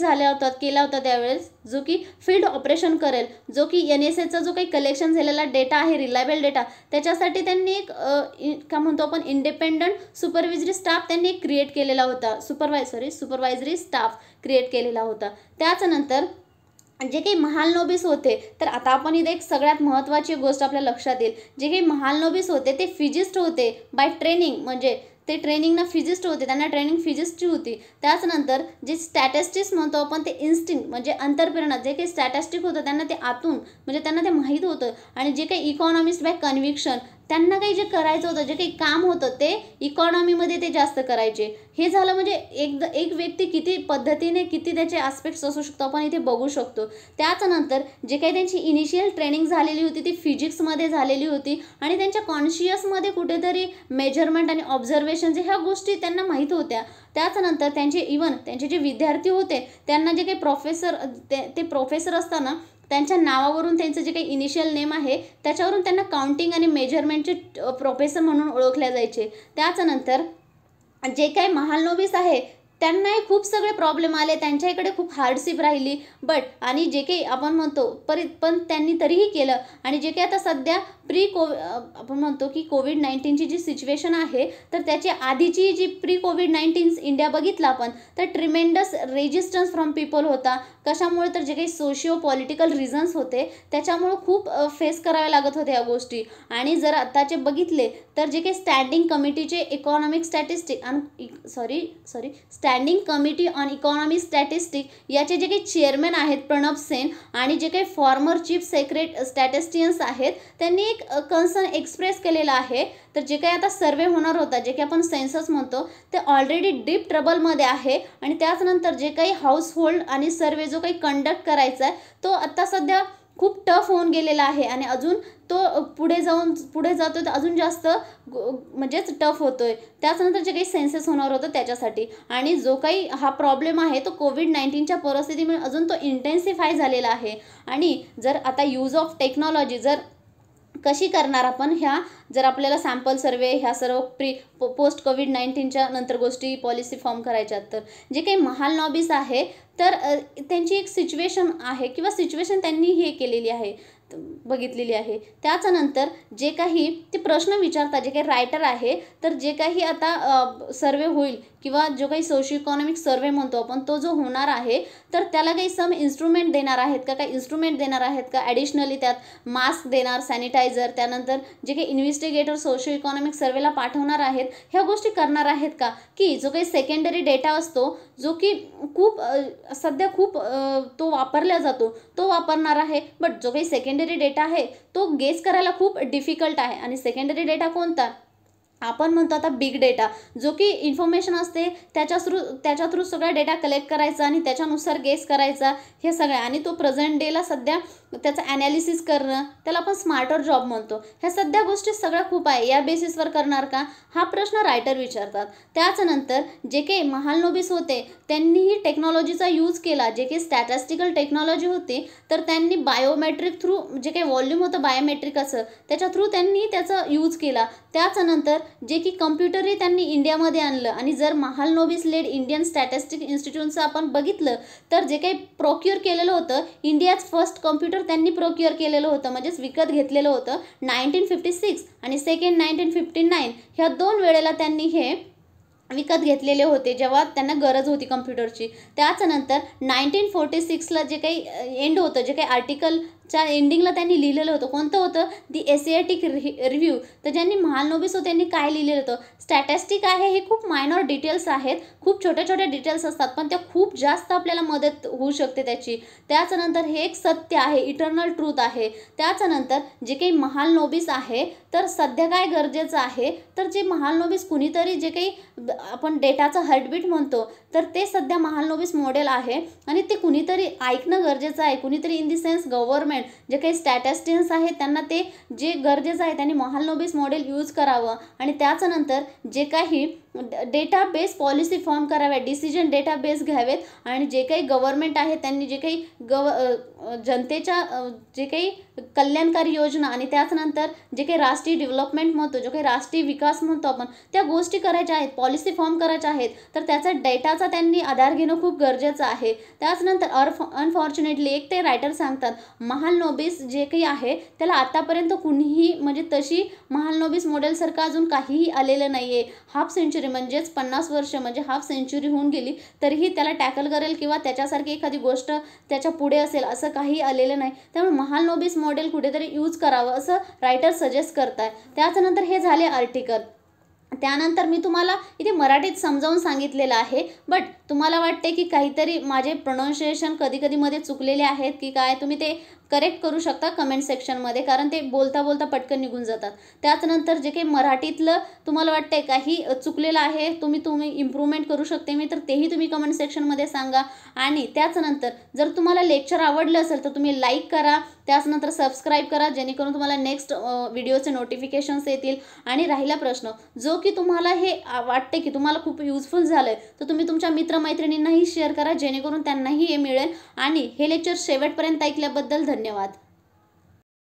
केला होता त्यावेळेस, जो की फील्ड ऑपरेशन करेल, जो की NSSचा जो काही कलेक्शन झालेला डेटा आहे, रिलायबल डेटा, त्याच्यासाठी त्यांनी एक काय म्हणतो आपण इंडिपेंडंट सुपरवायझरी स्टाफ त्यांनी एक क्रिएट केलेला होता, सुपरवायझरी स्टाफ क्रिएट केलेला होता. त्याच्यानंतर जे काही महालनोबिस होते, तर आता आपण इथे एक सगळ्यात महत्त्वाची गोष्ट आपल्या लक्षात येईल. जे काही महालनोबिस होते ते फिजिस्ट होते बाय ट्रेनिंग, म्हणजे ते ट्रेनिंगना फिजिस्ट होते, त्यांना ट्रेनिंग फिजिस्टची होती. त्याचनंतर जे स्टॅटिस्टिक्स म्हणतो आपण ते इन्स्टिंक्ट, म्हणजे अंतर्प्रेरणा, जे काही स्टॅटिस्टिक होतं त्यांना ते आतून, म्हणजे त्यांना ते माहीत होतं. आणि जे काही इकॉनॉमिस्ट बाय कन्व्हिक्शन, त्यांना काही जे करायचं होतं, जे काही काम होतं ते इकॉनॉमीमध्ये ते जास्त करायचे. हे झालं म्हणजे एक व्यक्ती किती पद्धतीने, किती त्याचे आस्पेक्ट्स असू शकतो आपण इथे बघू शकतो. त्याच्यानंतर जे काही त्यांची इनिशियल ट्रेनिंग झालेली होती ती फिजिक्समध्ये झालेली होती आणि त्यांच्या कॉन्शियसमध्ये कुठेतरी मेजरमेंट आणि ऑब्झर्वेशन ह्या गोष्टी त्यांना माहीत होत्या. त्याच्यानंतर त्यांचे जे विद्यार्थी होते त्यांना जे काही प्रोफेसर असताना त्यांच्या नावावरून त्यांचं जे काही इनिशियल नेम आहे त्याच्यावरून त्यांना काउंटिंग आणि मेजरमेंटचे प्रोफेसर म्हणून ओळखले जायचे. त्याच्यानंतर जे काही महालनोबिस आहे त्यांनाही खूप सगळे प्रॉब्लेम आले, त्यांच्या इकडे खूप हार्डशिप राहिली, आणि जे काही आपण म्हणतो पण त्यांनी तरीही केलं. आणि जे काही आता सध्या आपण म्हणतो की कोविड-19ची जी सिच्युएशन आहे तर त्याची आधीची जी प्री-कोविड-19 इंडिया बघितला आपण तर ट्रिमेंडस रेजिस्टन्स फ्रॉम पीपल होता. कशामुळे तर जे काही सोशिओ पॉलिटिकल रिझन्स होते त्याच्यामुळे खूप फेस करावे लागत होते या गोष्टी. आणि जर आताचे बघितले तर जे काही स्टँडिंग कमिटीचे economic statistic standing committee on economic statistic याचे जे काही चेअरमॅन आहेत प्रणब सेन आणि जे काही फॉर्मर चीफ स्टॅटिस्टियन्स आहेत त्यांनी एक कन्सर्न एक्सप्रेस केलेला आहे. तर जे काही आता सर्वे होणार होता, जे काही आपण सेन्सस म्हणतो, ते ऑलरेडी डीप ट्रबलमध्ये आहे. आणि त्याचनंतर जे काही हाऊसहोल्ड आणि सर्वे जो काही कंडक्ट करायचा आहे तो आता सध्या खूप टफ होऊन गेलेला आहे आणि अजून तो पुढे जातोय तर अजून जास्त म्हणजेच टफ होतोय. त्याच्यानंतर जे काही सेन्सेस होणार होतं त्याच्यासाठी, आणि जो काही हा प्रॉब्लेम आहे तो कोविड-19च्या परिस्थितीमुळे अजून तो इंटेन्सिफाय झालेला आहे. आणि जर आता यूज ऑफ टेक्नॉलॉजी जर कशी करणार आपण, ह्या जर आपल्याला सॅम्पल सर्वे ह्या सर्व पोस्ट कोविड-19च्या नंतर गोष्टी पॉलिसी फॉर्म करायच्या, तर जे काही महाल नॉबीज आहे तर त्यांची एक सिच्युएशन आहे किंवा सिच्युएशन त्यांनी हे केलेली आहे, बघितलेली आहे. त्याच्यानंतर जे काही ते प्रश्न विचारतात, जे काही रायटर आहे, तर जे काही आता सर्वे होईल किंवा जो काही सोशिओ इकॉनॉमिक सर्वे म्हणतो आपण तो जो होणार आहे, तर त्याला काही सम इन्स्ट्रुमेंट देणार आहेत का, काही इन्स्ट्रुमेंट देणार आहेत का, ॲडिशनली त्यात मास्क देणार, सॅनिटायझर, त्यानंतर जे काही इन्व्हेस्टिगेटर सोशिओ इकॉनॉमिक सर्वेला पाठवणार आहेत, ह्या गोष्टी करणार आहेत का, की जो काही सेकंडरी डेटा असतो जो की खूप सध्या खूप तो वापरला जातो तो वापरणार आहे. बट जो काही सेकंडरी डेटा आहे तो गेस करायला खूप डिफिकल्ट आहे. आणि सेकंडरी डेटा कोणता आपण म्हणतो आता बिग डेटा, जो की इन्फॉर्मेशन असते त्याच्या थ्रू सगळा डेटा कलेक्ट करायचा आणि त्याच्यानुसार गेस करायचा, हे सगळं. आणि तो प्रेझेंट डेला सध्या त्याचं ॲनालिसिस करणं, त्याला आपण स्मार्टर जॉब म्हणतो. ह्या सध्या गोष्टी सगळ्या खूप आहे. या बेसिसवर करणार का, हा प्रश्न रायटर विचारतात. त्याच्यानंतर जे काही महालनोबिस होते त्यांनीही टेक्नॉलॉजीचा यूज केला. जे काही स्टॅटिस्टिकल टेक्नॉलॉजी होती तर त्यांनी बायोमेट्रिक थ्रू जे काही व्हॉल्यूम होतं बायोमेट्रिकाचं त्याच्या थ्रू त्यांनी त्याचा यूज केला. त्याच्यानंतर जे की कम्प्युटरही त्यांनी इंडियामध्ये आणलं. आणि जर महालनोबिस लेड इंडियन स्टॅटिस्टिक इन्स्टिट्यूटचं आपण बघितलं तर जे काही प्रोक्युअर केलेलं होतं, इंडियाज फर्स्ट कम्प्युटर त्यांनी प्रोक्युअर केलेलं होतं, म्हणजेच विकत घेतलेलं होतं 1956 आणि सेकंड 1959, ह्या 2 वेळेला त्यांनी हे विकत घेतलेले होते जेव्हा त्यांना गरज होती कम्प्युटरची. त्याच्यानंतर 1946ला जे काही एंड होतं, जे काही आर्टिकलच्या एंडिंगला त्यांनी लिहिलेलं होतं, कोणतं होतं, दी एशियाटिक रिव्ह्यू. तर ज्यांनी महालनोबिस होते त्यांनी काय लिहिलेलं होतं, स्टॅटिस्टिक आहे हे खूप मायनॉर डिटेल्स आहेत, खूप छोट्या छोट्या डिटेल्स असतात पण त्या खूप जास्त आपल्याला मदत होऊ शकते त्याची. त्याच्यानंतर हे एक सत्य आहे, इटर्नल ट्रूथ आहे. त्याच्यानंतर जे काही महालनोबिस आहे तर सध्या काय गरजेचं आहे, तर जे महालनोबिस कुणीतरी जे काही आपण डेटाचं हार्टबीट म्हणतो तर ते सध्या महालनोबिस मॉडेल आहे आणि ते कुणीतरी ऐकणं गरजेचं आहे. कुणीतरी इन दी सेन्स गव्हर्नमेंट, जे काही स्टॅटिस्टियन्स आहेत त्यांना ते जे गरजेचं आहे त्यांनी महालनोबिस मॉडेल यूज करावं. आणि त्याच्यानंतर जे काही डेटाबेस पॉलिसी फॉर्म कराव्या, डिसिजन डेटाबेस घ्यावेत. आणि जे काही गव्हर्नमेंट आहे त्यांनी जे काही जनतेच्या जे काही कल्याणकारी योजना आणि त्याच्यानंतर जे काही राष्ट्रीय डेव्हलपमेंट म्हणतो, जो काही राष्ट्रीय विकास म्हणतो आपण, त्या गोष्टी करायच्या आहेत, पॉलिसी फॉर्म करायच्या आहेत, तर त्याचा डेटाचा त्यांनी आधार घेणं खूप गरजेचं आहे. त्याच्यानंतर अनफॉर्च्युनेटली एक ते रायटर सांगतात महालनोबिस जे काही आहे त्याला आतापर्यंत कुणीही म्हणजे तशी महालनोबिस मॉडेलसारखं अजून काहीही आलेलं नाही आहे. हाफ सेंचुरी म्हणजेच 50 वर्ष म्हणजे हाफ सेंचुरी होऊन गेली तरीही त्याला टॅकल करेल किंवा त्याच्यासारखी एखादी गोष्ट त्याच्या पुढे असेल असं काही आलेलं नाही. त्यामुळे महालनोबिस मॉडेल कुठेतरी यूज करावं असं रायटर सजेस्ट करताय. त्याच्यानंतर हे झाले आर्टिकल. त्यानंतर मी तुम्हाला इथे मराठीत समजावून सांगितलेलं आहे. बट तुम्हाला वाटते की काहीतरी माझे प्रोनाऊन्सिएशन कधी कधी मध्ये चुकलेले आहेत की काय, तुम्ही ते करेक्ट करू शकता कमेंट सेक्शनमध्ये, कारण ते बोलता बोलता पटकन निघून जातात. त्याच्यानंतर जे काही मराठीतलं तुम्हाला वाटतंय काही चुकलेलं आहे, तुम्ही इम्प्रूव्हमेंट करू शकते मी, तर तेही तुम्ही कमेंट सेक्शनमध्ये सांगा. आणि त्याच्यानंतर जर तुम्हाला लेक्चर आवडलं असेल तर तुम्ही लाईक करा, त्याच्यानंतर सबस्क्राईब करा, जेणेकरून तुम्हाला नेक्स्ट व्हिडिओचे नोटिफिकेशन्स येतील. आणि राहिला प्रश्न जो की तुम्हाला हे वाटते की तुम्हाला खूप युजफुल झालं आहे तर तुम्ही तुमच्या मित्रमैत्रिणींनाही शेअर करा, जेणेकरून त्यांनाही हे मिळेल. आणि हे लेक्चर शेवटपर्यंत ऐकल्याबद्दल धन्यवाद.